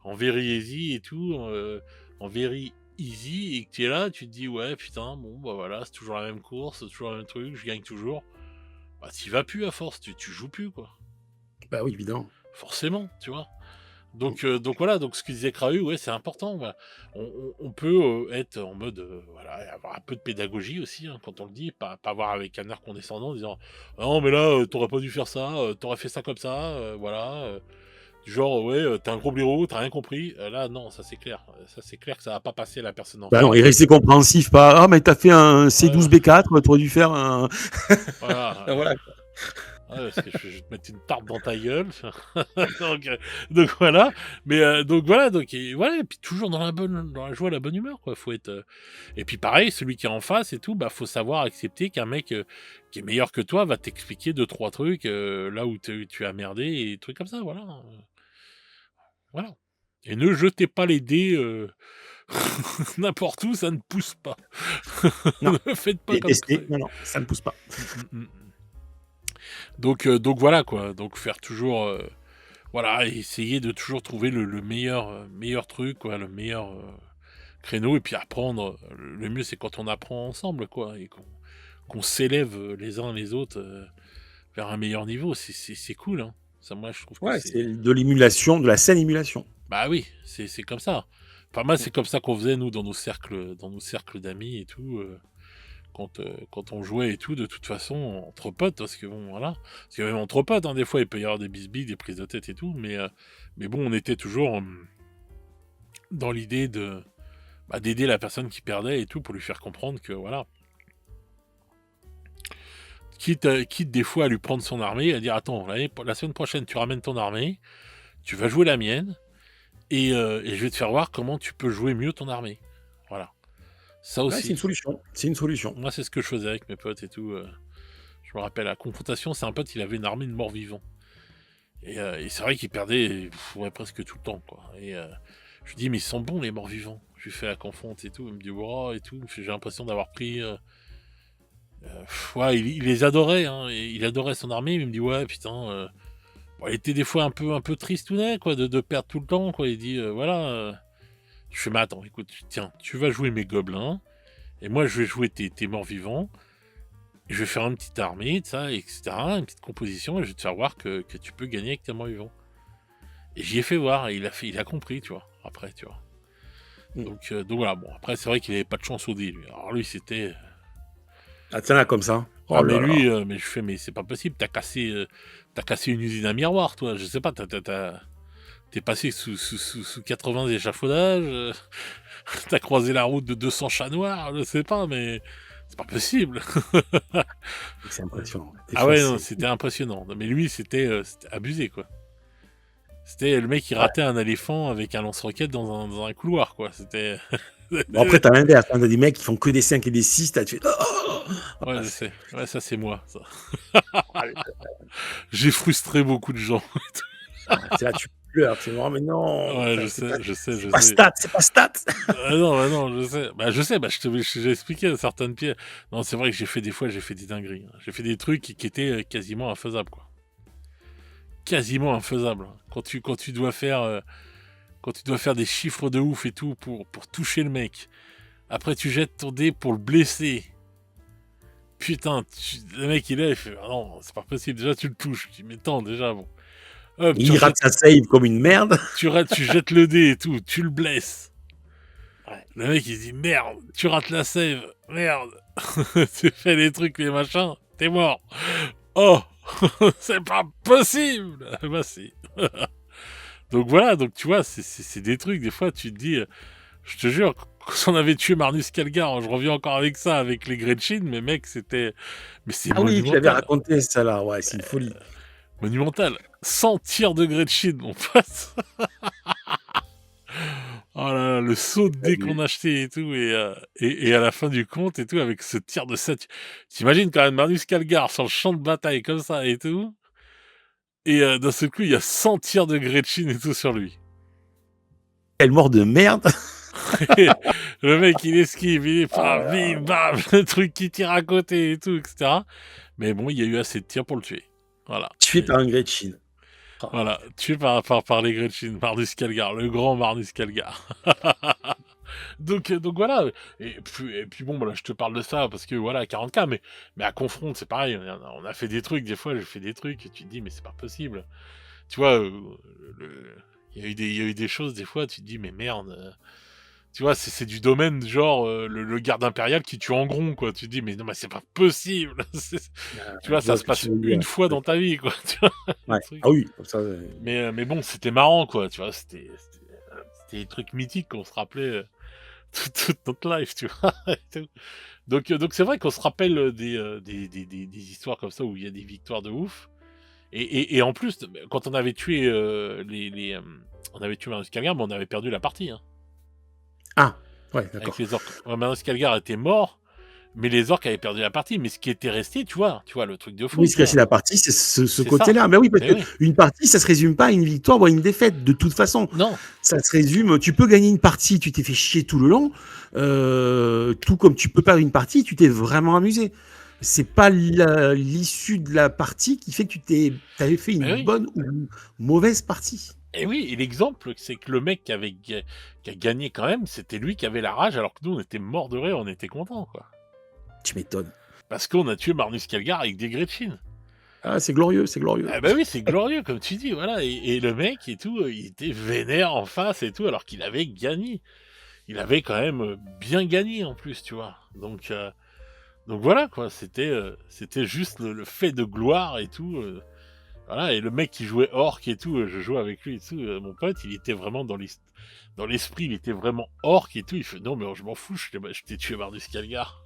en very easy et tout, en very easy, et que tu es là, tu te dis ouais putain, bon bah voilà, c'est toujours la même course, c'est toujours le même truc, je gagne toujours. Bah t'y vas plus à force, tu joues plus quoi. Bah oui, évidemment. Forcément, tu vois. Donc voilà, donc ce que disait Krahu, ouais, c'est important. Voilà. On peut être en mode, voilà, avoir un peu de pédagogie aussi, hein, quand on le dit, pas voir avec un air condescendant en disant ah non, mais là, t'aurais pas dû faire ça, t'aurais fait ça comme ça, voilà. Du genre, ouais, t'es un gros blaireau, t'as rien compris. Là, non, ça c'est clair. Ça c'est clair que ça va pas passer à la personne en Bah non, face. et rester compréhensif, pas ah mais t'as fait un Voilà. C12B4, t'aurais dû faire un. Voilà. Voilà. Ouais, parce que je vais te mettre une tarte dans ta gueule. donc, donc voilà. Mais donc voilà, voilà, et puis toujours dans la joie, la bonne humeur, quoi. Faut être. Et puis pareil, celui qui est en face et tout, bah faut savoir accepter qu'un mec qui est meilleur que toi va t'expliquer 2-3 trucs là où tu as merdé et des trucs comme ça, voilà. Voilà. Et ne jetez pas les dés n'importe où, ça ne pousse pas. Non. Ne faites pas comme ça. Détester, non, ça ne pousse pas. Donc voilà quoi. Donc faire toujours, voilà, essayer de toujours trouver le meilleur truc, quoi, le meilleur créneau, et puis apprendre. Le mieux c'est quand on apprend ensemble, quoi, et qu'on s'élève les uns les autres vers un meilleur niveau. C'est cool, hein. Ça, moi, je trouve que Ouais, c'est. c'est de l'émulation, de la saine émulation. Bah oui, c'est comme ça. Enfin moi, c'est comme ça qu'on faisait nous dans nos cercles d'amis et tout. Quand on jouait et tout, de toute façon, entre potes, parce que bon, voilà. Parce que même entre potes, hein, des fois, il peut y avoir des bisbilles, des prises de tête et tout, mais bon, on était toujours dans l'idée d'aider la personne qui perdait et tout, pour lui faire comprendre que, voilà. Quitte des fois à lui prendre son armée, à dire, attends, la semaine prochaine, tu ramènes ton armée, tu vas jouer la mienne, et je vais te faire voir comment tu peux jouer mieux ton armée. Voilà. Ça Ouais, c'est une aussi. solution. C'est une solution. Moi, c'est ce que je faisais avec mes potes et tout. Je me rappelle, à Confrontation, c'est un pote, il avait une armée de morts-vivants. Et c'est vrai qu'il perdait ouais, presque tout le temps, quoi. Et je lui dis, mais ils sont bons, les morts-vivants. Je lui fais la confronte et tout. Il me dit, wow, et tout. J'ai l'impression d'avoir pris. Ouais, il les adorait, hein. Et il adorait son armée. Il me dit, ouais, putain. Bon, il était des fois un peu tristounet, quoi, de perdre tout le temps, quoi. Il dit, voilà. Je fais, mais attends, écoute, tiens, tu vas jouer mes gobelins. Et moi, je vais jouer tes morts vivants. Je vais faire une petite armée, ça, etc. Une petite composition, et je vais te faire voir que tu peux gagner avec tes morts vivants. Et j'y ai fait voir, et il a compris, tu vois. Après, tu vois. Donc voilà, bon, après, c'est vrai qu'il avait pas de chance au dé, lui. Alors lui, c'était... Ah, tiens là, comme ça. Ah, mais lui, mais je fais, mais c'est pas possible, t'as cassé une usine à miroir, toi. Je sais pas, t'es passé sous 80 échafaudages, t'as croisé la route de 200 chats noirs, je sais pas, mais c'est pas possible. C'est impressionnant. Des Ah fois, ouais, non, c'était impressionnant. Non, mais lui, c'était abusé, quoi. C'était le mec qui ratait un éléphant avec un lance-roquette dans un couloir, quoi. C'était... Bon, après, t'as l'inverse. T'as des mecs qui font que des 5 et des 6. T'as fait. Ouais, je sais. Ouais, ça, c'est moi, ça. J'ai frustré beaucoup de gens. C'est là, tu pleures. Tu dis, mais non. Ouais, je sais. C'est pas stat, c'est pas stat. non, je sais. Bah, j'ai expliqué certaines pièces. Non, c'est vrai que j'ai fait des dingueries. J'ai fait des trucs qui étaient quasiment infaisables, quoi. Quasiment infaisables. Quand tu dois faire des chiffres de ouf et tout pour toucher le mec. Après, tu jettes ton dé pour le blesser. Putain, le mec il est, il fait, ah non, c'est pas possible. Déjà, tu le touches. Tu dis, mais attends, déjà, bon. Hop, Il rate sa save comme une merde. Tu jettes le dé et tout, tu le blesses. Ouais. Le mec il dit, merde, tu rates la save, merde. Tu fais des trucs, les machins, t'es mort. Oh, c'est pas possible. Bah si. Donc voilà, donc tu vois, c'est des trucs, des fois tu te dis, je te jure, quand on avait tué Marnus Calgar, je reviens encore avec ça, avec les Gretchen, mais mec, c'était... Mais c'est Ah oui, tu l'avais monumental. raconté ça là, ouais, c'est une folie. Monumental. 100 tirs de Gretchen, mon pote. Oh là là, le saut de dés qu'on achetait et tout, et à la fin du compte et tout, avec ce tir de 7. T'imagines quand même Marnus Calgar sur le champ de bataille comme ça et tout, et d'un seul coup, il y a 100 tirs de Gretchen et tout sur lui. Quelle mort de merde. Le mec, il esquive, il est pas, bim, bam, le truc qui tire à côté et tout, etc. Mais bon, il y a eu assez de tirs pour le tuer. Voilà. Tué par un Gretchen. Voilà, tué par les Gretchen, Marnus Calgar, le grand Marnus Calgar. donc voilà. Et puis bon, voilà, je te parle de ça parce que voilà, 40K, mais à confronte, c'est pareil. On a fait des trucs, des fois, j'ai fait des trucs, et tu te dis, mais c'est pas possible. Tu vois, il y a eu des choses, des fois, tu te dis, mais merde. Tu vois, c'est du domaine genre le garde impérial qui tue en gros, quoi. Tu te dis, mais non, mais c'est pas possible. Tu vois, ça se passe une fois dans ta vie, quoi. Tu vois, ouais. Ah oui, comme ça. mais bon, c'était marrant, quoi. Tu vois, c'était des trucs mythiques qu'on se rappelait toute notre life, tu vois. donc c'est vrai qu'on se rappelle des histoires comme ça où il y a des victoires de ouf. Et en plus, quand on avait tué on avait tué Marnus Calgar, on avait perdu la partie, hein. Ah, ouais, d'accord. Avec les orques. Marnus Calgar était mort, mais les orques avaient perdu la partie. Mais ce qui était resté, tu vois le truc de fou. Oui, ce qui a la partie, c'est ce côté-là. Mais oui, parce qu'une partie, ça se résume pas à une victoire ou à une défaite, de toute façon. Non. Ça se résume, tu peux gagner une partie, tu t'es fait chier tout le long, tout comme tu peux perdre une partie, tu t'es vraiment amusé. C'est pas l'issue de la partie qui fait que tu avais fait une bonne ou une mauvaise partie. Et oui, et l'exemple, c'est que le mec qui a gagné quand même, c'était lui qui avait la rage, alors que nous, on était morts de rire, on était contents, quoi. Tu m'étonnes. Parce qu'on a tué Marnus Calgar avec des Gretchen. Ah, c'est glorieux, c'est glorieux. Ah bah oui, c'est glorieux, comme tu dis, voilà. Et le mec et tout, il était vénère en face et tout, alors qu'il avait gagné. Il avait quand même bien gagné, en plus, tu vois. Donc voilà, quoi, c'était juste le fait de gloire et tout. Voilà, et le mec qui jouait orc et tout, je jouais avec lui et tout, mon pote, il était vraiment dans l'esprit, il était vraiment orc et tout, il fait, non mais je m'en fous, je t'ai tué Marnus Calgar.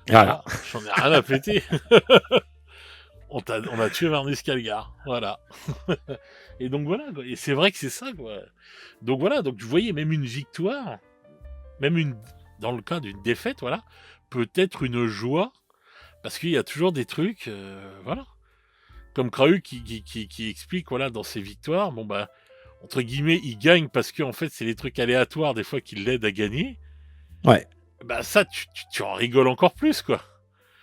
Voilà, j'en ai rien à péter. on a tué Marnus Calgar, voilà. Et donc voilà, quoi. Et c'est vrai que c'est ça, quoi. Donc voilà, donc vous voyez, même une victoire, dans le cas d'une défaite, voilà, peut être une joie, parce qu'il y a toujours des trucs, voilà. Comme Krahu qui explique, voilà, dans ses victoires, bon bah, entre guillemets, il gagne parce que en fait, c'est les trucs aléatoires des fois qui l'aident à gagner. Ouais. Bah ça, tu en rigoles encore plus, quoi.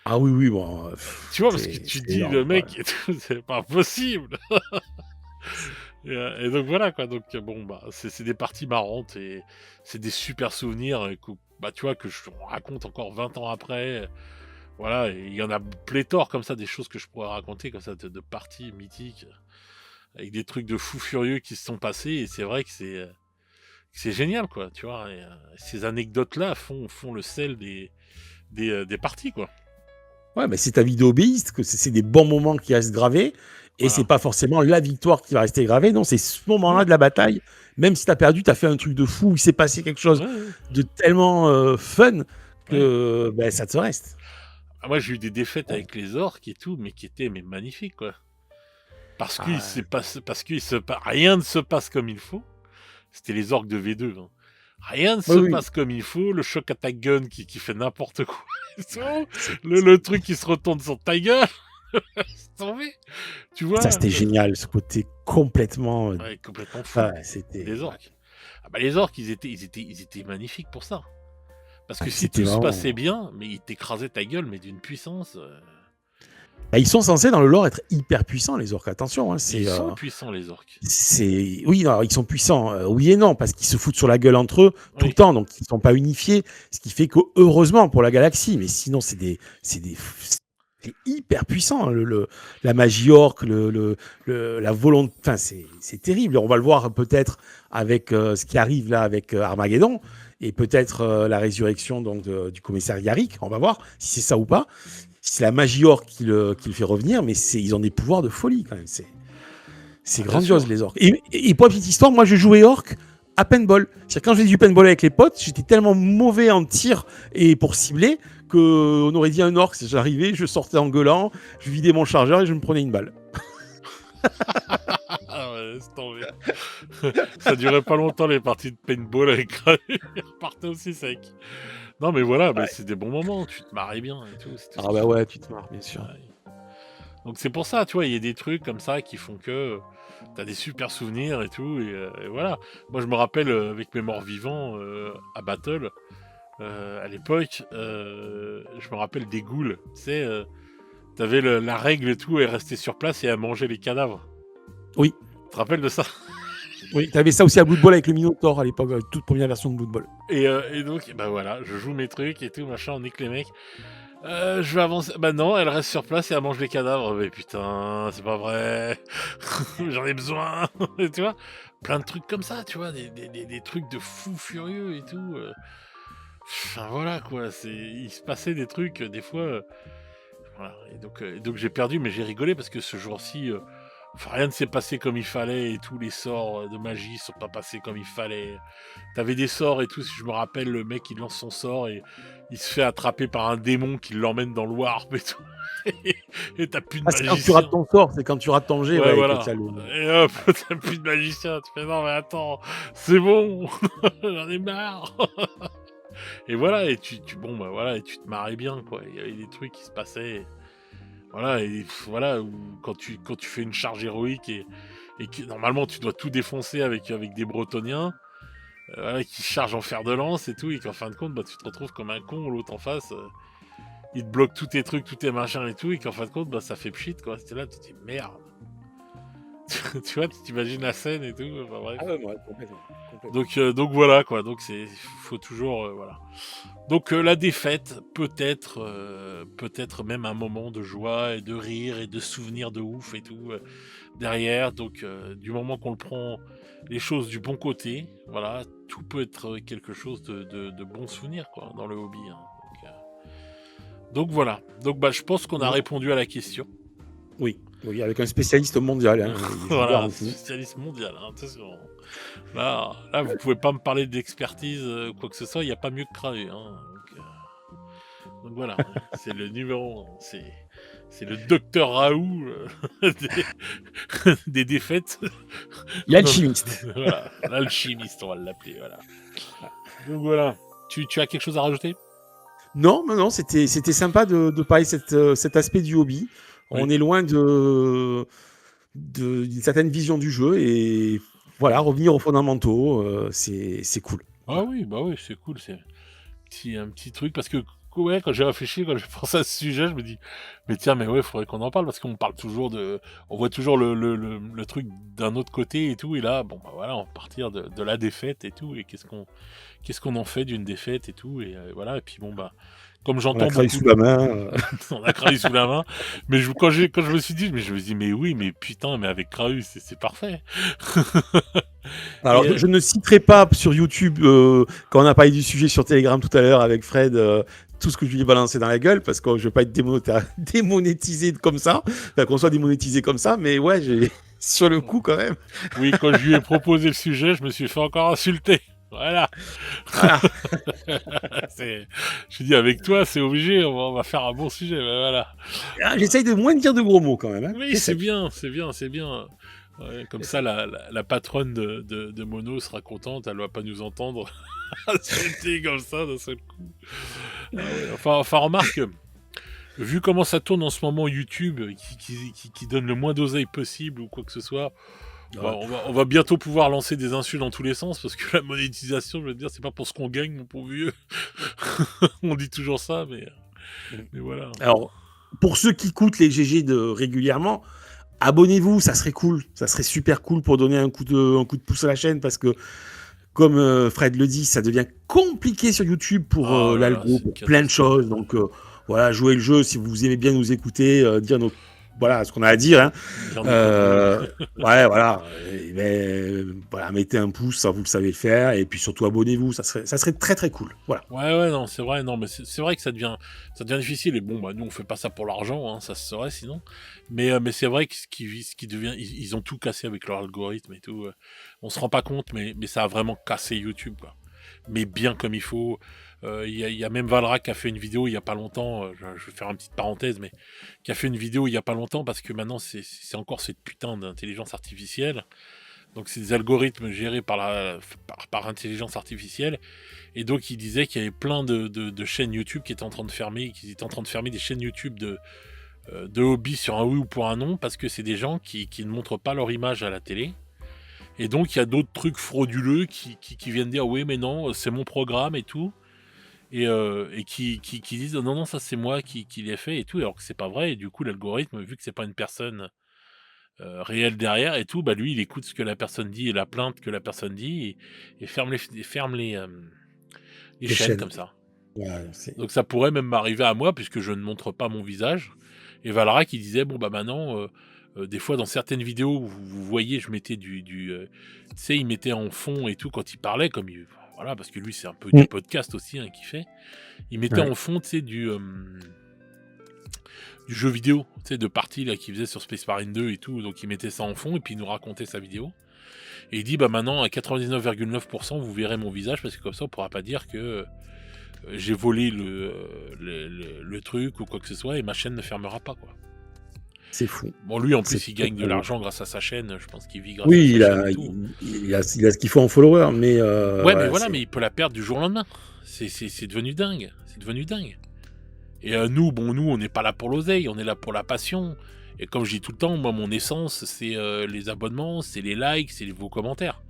Ah oui, oui, bon. Tu vois, parce que tu te dis, le mec, c'est pas possible. Et donc voilà, quoi. Donc bon, bah, c'est des parties marrantes et c'est des super souvenirs bah, tu vois, que je raconte encore 20 ans après. Voilà, et il y en a pléthore comme ça, des choses que je pourrais raconter comme ça, de parties mythiques, avec des trucs de fous furieux qui se sont passés, et c'est vrai que c'est génial, quoi, tu vois. Et, ces anecdotes-là font le sel des parties, quoi. Ouais, mais c'est ta vidéo obéiste, que c'est des bons moments qui restent gravés, et c'est Voilà. pas forcément la victoire qui va rester gravée, non, c'est ce moment-là Oui, de la bataille. Même si t'as perdu, t'as fait un truc de fou, il s'est passé quelque chose ouais, ouais, de tellement fun ouais. que ben, ça te reste. Ah, moi, j'ai eu des défaites avec les orques et tout, mais qui étaient magnifiques, quoi. Ah, Parce rien ne se passe comme il faut. C'était les orques de V2, hein. Rien ne oui, se oui, passe comme il faut. Le choc à ta gun qui fait n'importe quoi. et tout. c'est- Le truc qui se retourne sur ta gueule. Laisse tomber. Tu ça vois? c'était génial, ce côté complètement. Ouais, complètement fou. Ouais, c'était Les ouais, orques. Ah bah, les orques, ils étaient magnifiques pour ça. Parce que si c'était tout se passait vraiment. bien, mais ils t'écrasaient ta gueule, mais d'une puissance. Bah, ils sont censés dans le lore être hyper puissants, les orques. Attention, hein, Ils sont puissants, les orques. oui, non, ils sont puissants, oui et non, parce qu'ils se foutent sur la gueule entre eux tout le Oui. temps, donc ils sont pas unifiés, ce qui fait que heureusement pour la galaxie, mais sinon c'est hyper puissant, hein, la magie orque, la volonté, enfin c'est terrible. On va le voir peut-être avec ce qui arrive là avec Armageddon et peut-être la résurrection donc du commissaire Yarrick. On va voir si c'est ça ou pas. Si c'est la magie orque qui le fait revenir, mais ils ont des pouvoirs de folie quand même. C'est Ah, bien grandiose sûr. les orques. Et pour la petite histoire, moi je jouais orc à paintball. C'est-à-dire quand je faisais du paintball avec les potes, j'étais tellement mauvais en tir et pour cibler qu'on aurait dit un orc. J'arrivais, je sortais en gueulant, je vidais mon chargeur et je me prenais une balle. Ah ouais, laisse tomber. Ça durait pas longtemps les parties de paintball avec ils repartaient aussi sec. Non mais voilà, mais Ouais. c'est des bons moments, tu te marrais bien et tout, c'est tout ce Ah qu'il bah faut. ouais, tu te marres, bien sûr. Ouais. Donc c'est pour ça, tu vois, il y a des trucs comme ça qui font que t'as des super souvenirs et tout, et voilà. Moi je me rappelle avec mes morts vivants à Battle, à l'époque, je me rappelle des ghouls, tu sais, t'avais la règle et tout, et rester sur place et à manger les cadavres. Oui, Tu te rappelles de ça? oui. T'avais ça aussi à Blood Bowl avec le Minotaur à l'époque, la toute première version de Blood Bowl. Et donc, bah voilà, je joue mes trucs et tout, machin, on nique les mecs. Je vais avancer. Bah non, elle reste sur place et elle mange les cadavres. Mais putain, c'est pas vrai. J'en ai besoin. Tu vois, plein de trucs comme ça, tu vois, des trucs de fous furieux et tout. Enfin voilà quoi, il se passait des trucs des fois. Voilà. Et donc j'ai perdu, mais j'ai rigolé parce que ce jour-ci, enfin, rien ne s'est passé comme il fallait et tous les sorts de magie sont pas passés comme il fallait. T'avais des sorts et tout, si je me rappelle, le mec il lance son sort et il se fait attraper par un démon qui l'emmène dans le warp et tout. Et t'as plus de Ah, c'est quand tu rates magicien. ton sort, c'est quand tu rates ton jet, Ouais, ouais, et que voilà. tu as le. Et hop, t'as plus de magicien. Tu fais non, mais attends, c'est bon, j'en ai marre. Et voilà, et bon, bah voilà, et tu te marrais bien, quoi. Il y avait des trucs qui se passaient. Voilà, et voilà, quand tu fais une charge héroïque et que normalement tu dois tout défoncer avec des Bretoniens, voilà, qui chargent en fer de lance et tout, et qu'en fin de compte, bah, tu te retrouves comme un con, l'autre en face, il te bloque tous tes trucs, tous tes machins et tout, et qu'en fin de compte, bah, ça fait pchit, quoi. C'était là, tu te dis merde. Tu vois, tu t'imagines la scène et tout, enfin bref. Ah ouais, ouais, complètement. Donc voilà, quoi, donc faut toujours, voilà. Donc la défaite, peut-être même un moment de joie et de rire et de souvenirs de ouf et tout derrière. Donc du moment qu'on le prend les choses du bon côté, voilà, tout peut être quelque chose de bon souvenir quoi dans le hobby, hein. Donc voilà. Donc bah je pense qu'on a Ouais. répondu à la question. Oui, oui, avec un spécialiste mondial, hein, je vous Voilà, garantis. spécialiste mondial, hein, attention. Là, vous pouvez pas me parler d'expertise, quoi que ce soit, il n'y a pas mieux que Kravé, hein. Donc voilà, c'est le numéro 1. C'est le docteur Raoult des défaites. L'alchimiste. Voilà, l'alchimiste, on va l'appeler. Voilà. Donc voilà. Tu as quelque chose à rajouter? Non, mais non, c'était sympa de parler cet aspect du hobby. Oui. On est loin d'une certaine vision du jeu et voilà, revenir aux fondamentaux, c'est cool. Ah Voilà. oui, bah oui, c'est cool. C'est un petit truc parce que coup, ouais, quand j'ai réfléchi, quand j'ai pensé à ce sujet, je me dis, mais tiens, mais ouais, faudrait qu'on en parle parce qu'on parle toujours on voit toujours le truc d'un autre côté et tout, et là, bon, bah voilà, on va partir de la défaite et tout, et qu'est-ce qu'on en fait d'une défaite et tout, et voilà, et puis bon, bah, comme On a j'entends cravé beaucoup sous la main. on a Kraus sous la main, mais quand je me suis dit, mais je me dis, mais oui, mais putain, mais avec Kraus, c'est parfait. Alors, Et, je ne citerai pas sur YouTube, quand on a parlé du sujet sur Telegram tout à l'heure avec Fred, tout ce que je lui ai balancé dans la gueule, parce que je veux pas être démonétisé comme ça, enfin, qu'on soit démonétisé comme ça, mais ouais, j'ai sur le coup quand même. oui, quand je lui ai proposé le sujet, je me suis fait encore insulter. Voilà. Voilà. Je dis, avec toi, c'est obligé, on va faire un bon sujet. Ben voilà. Ah, j'essaye de moins dire de gros mots quand même. Hein. Oui, c'est bien, c'est bien, c'est bien. Ouais, comme ça, la patronne de Mono sera contente, elle va pas nous entendre insulter comme ça d'un seul coup. Ah ouais, enfin, remarque, vu comment ça tourne en ce moment YouTube, qui donne le moins d'oseille possible ou quoi que ce soit, bah, on va bientôt pouvoir lancer des insultes dans tous les sens parce que la monétisation, je veux dire, c'est pas pour ce qu'on gagne, mon pauvre vieux. On dit toujours ça, mais voilà. Alors, pour ceux qui écoutent les GG régulièrement, abonnez-vous, ça serait cool, ça serait super cool pour donner un coup de pouce à la chaîne parce que, comme Fred le dit, ça devient compliqué sur YouTube pour Oh là là, l'algo, c'est une pour plein de catastrophe. choses. Donc voilà, jouez le jeu si vous aimez bien nous écouter, dire voilà ce qu'on a à dire. Hein. Dire nos conneries. Ouais, voilà. Mais voilà, mettez un pouce, ça vous le savez faire, et puis surtout abonnez-vous, ça serait très très cool. Voilà. Ouais, non, c'est vrai, non, mais c'est vrai que ça devient difficile. Et bon, bah nous, on fait pas ça pour l'argent, hein, ça se saurait sinon. Mais c'est vrai que ce qui devient, ils ont tout cassé avec leur algorithme et tout. On se rend pas compte, mais ça a vraiment cassé YouTube, quoi. Mais bien comme il faut. Il y a même Valra qui a fait une vidéo il y a pas longtemps. Je vais faire une petite parenthèse, mais qui a fait une vidéo il y a pas longtemps parce que maintenant c'est encore cette putain d'intelligence artificielle. Donc c'est des algorithmes gérés par intelligence artificielle. Et donc il disait qu'il y avait plein de chaînes YouTube qui étaient en train de fermer, qu'ils étaient en train de fermer des chaînes YouTube de hobby sur un oui ou pour un non, parce que c'est des gens qui ne montrent pas leur image à la télé. Et donc il y a d'autres trucs frauduleux qui viennent dire oui mais non, c'est mon programme et tout. Et qui disent non, ça c'est moi qui l'ai fait et tout, alors que c'est pas vrai. Et du coup l'algorithme, vu que c'est pas une personne réel derrière et tout, bah lui il écoute ce que la personne dit et la plainte que la personne dit et ferme les Les chaînes chaînes. comme ça. Ouais, Donc ça pourrait même m'arriver à moi puisque je ne montre pas mon visage. Et Valra qui disait bon bah maintenant des fois dans certaines vidéos vous voyez je mettais tu sais il mettait en fond et tout quand il parlait voilà parce que lui c'est un peu du podcast aussi hein, qu'il fait. Il mettait Ouais. en fond tu sais du jeu vidéo, tu sais, de parties là qu'il faisait sur Space Marine 2 et tout, donc il mettait ça en fond et puis il nous racontait sa vidéo. Et il dit bah maintenant à 99,9% vous verrez mon visage parce que comme ça on pourra pas dire que j'ai volé le truc ou quoi que ce soit et ma chaîne ne fermera pas quoi. C'est fou. Bon lui en C'est plus il gagne de totalement l'argent grâce à sa chaîne, je pense qu'il vit grâce à Oui, sa chaîne et tout. il a ce qu'il faut en follower, mais Ouais mais ouais, voilà, mais il peut la perdre du jour au lendemain. C'est devenu dingue, c'est devenu dingue. Et nous on n'est pas là pour l'oseille, on est là pour la passion. Et comme je dis tout le temps, moi mon essence c'est les abonnements, c'est les likes, c'est vos commentaires.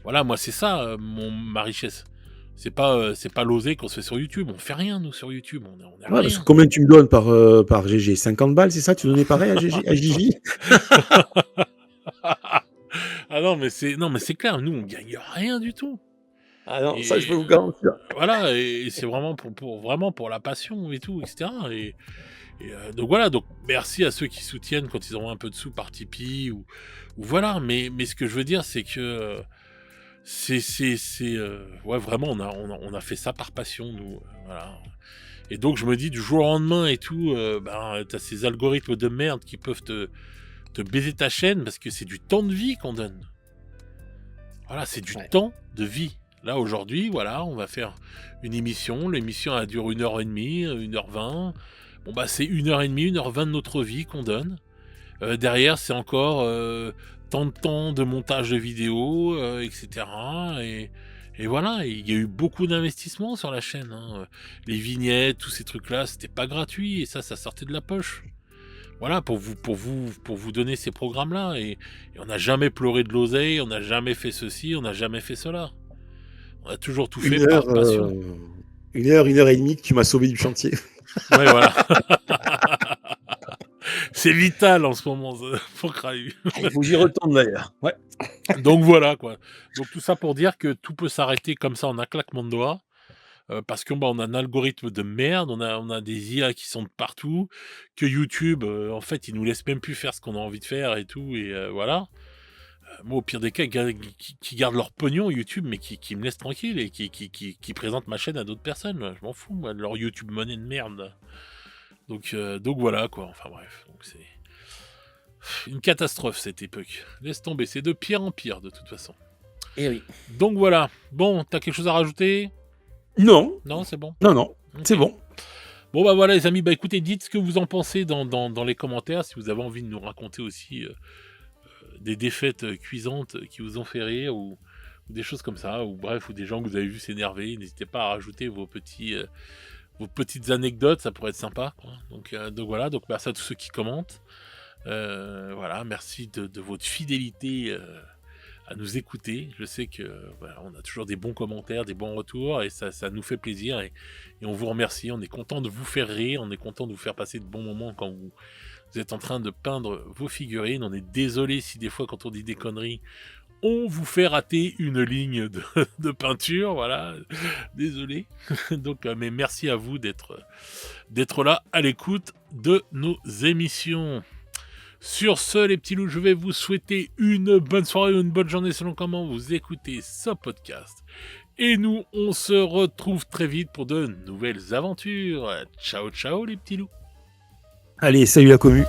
Voilà, moi c'est ça ma richesse. C'est pas l'oseille qu'on se fait sur YouTube, on fait rien nous sur YouTube, on est ouais, parce que rien. combien tu me donnes par GG? 50 balles, c'est ça? Tu donnais pareil à GG, à Gigi? Ah non mais c'est clair, nous on gagne rien du tout. Ah non, ça je Et peux vous garantir. voilà, et c'est vraiment vraiment pour la passion et tout, etc. Donc voilà, donc merci à ceux qui soutiennent quand ils ont un peu de sous par Tipeee ou voilà, mais ce que je veux dire c'est que ouais vraiment on a fait ça par passion nous, voilà. Et donc je me dis du jour au lendemain et tout, t'as ces algorithmes de merde qui peuvent te baiser ta chaîne parce que c'est du temps de vie qu'on donne. Voilà, c'est du temps de vie. Là aujourd'hui, voilà, on va faire une émission. L'émission elle dure 1h30, 1h20. Bon bah c'est 1h30, 1h20 de notre vie qu'on donne. Derrière c'est encore tant de temps de montage de vidéos, etc. Et voilà, il y a eu beaucoup d'investissements sur la chaîne. Hein. Les vignettes, tous ces trucs-là, c'était pas gratuit et ça sortait de la poche. Voilà, pour vous donner ces programmes-là. Et on n'a jamais pleuré de l'oseille, on n'a jamais fait ceci, on n'a jamais fait cela. On a toujours tout fait Une heure, par passion. 1 heure et demie que tu m'as sauvé du chantier. Ouais, voilà. C'est vital en ce moment, pour Crahu. Il faut que j'y retourne d'ailleurs. Ouais. Donc voilà, quoi. Donc tout ça pour dire que tout peut s'arrêter comme ça en un claquement de doigts, parce qu'on on a un algorithme de merde, on a des IA qui sont de partout, que YouTube, en fait, ils nous laissent même plus faire ce qu'on a envie de faire et tout et voilà. Moi, au pire des cas, qui gardent leur pognon YouTube, mais qui me laissent tranquille et qui présentent ma chaîne à d'autres personnes. Moi. Je m'en fous, moi, de leur YouTube monnaie de merde. Donc voilà, quoi. Enfin bref, donc c'est une catastrophe cette époque. Laisse tomber, c'est de pire en pire de toute façon. Eh oui. Donc voilà. Bon, t'as quelque chose à rajouter? Non. Non, c'est bon. Non, Ok. c'est bon. Bon bah voilà les amis, bah écoutez, dites ce que vous en pensez dans les commentaires, si vous avez envie de nous raconter aussi des défaites cuisantes qui vous ont fait rire ou des choses comme ça, ou bref, ou des gens que vous avez vu s'énerver, n'hésitez pas à rajouter vos petites anecdotes, ça pourrait être sympa, quoi. Donc voilà, donc merci à tous ceux qui commentent. Voilà, merci de votre fidélité à nous écouter. Je sais que voilà, on a toujours des bons commentaires, des bons retours, et ça nous fait plaisir, et on vous remercie. On est content de vous faire rire, on est content de vous faire passer de bons moments quand vous êtes en train de peindre vos figurines. On est désolé si des fois, quand on dit des conneries, on vous fait rater une ligne de peinture, voilà, désolé. Donc, mais merci à vous d'être là à l'écoute de nos émissions. Sur ce, les petits loups, je vais vous souhaiter une bonne soirée ou une bonne journée selon comment vous écoutez ce podcast. Et nous, on se retrouve très vite pour de nouvelles aventures. Ciao, ciao les petits loups. Allez, salut la commu.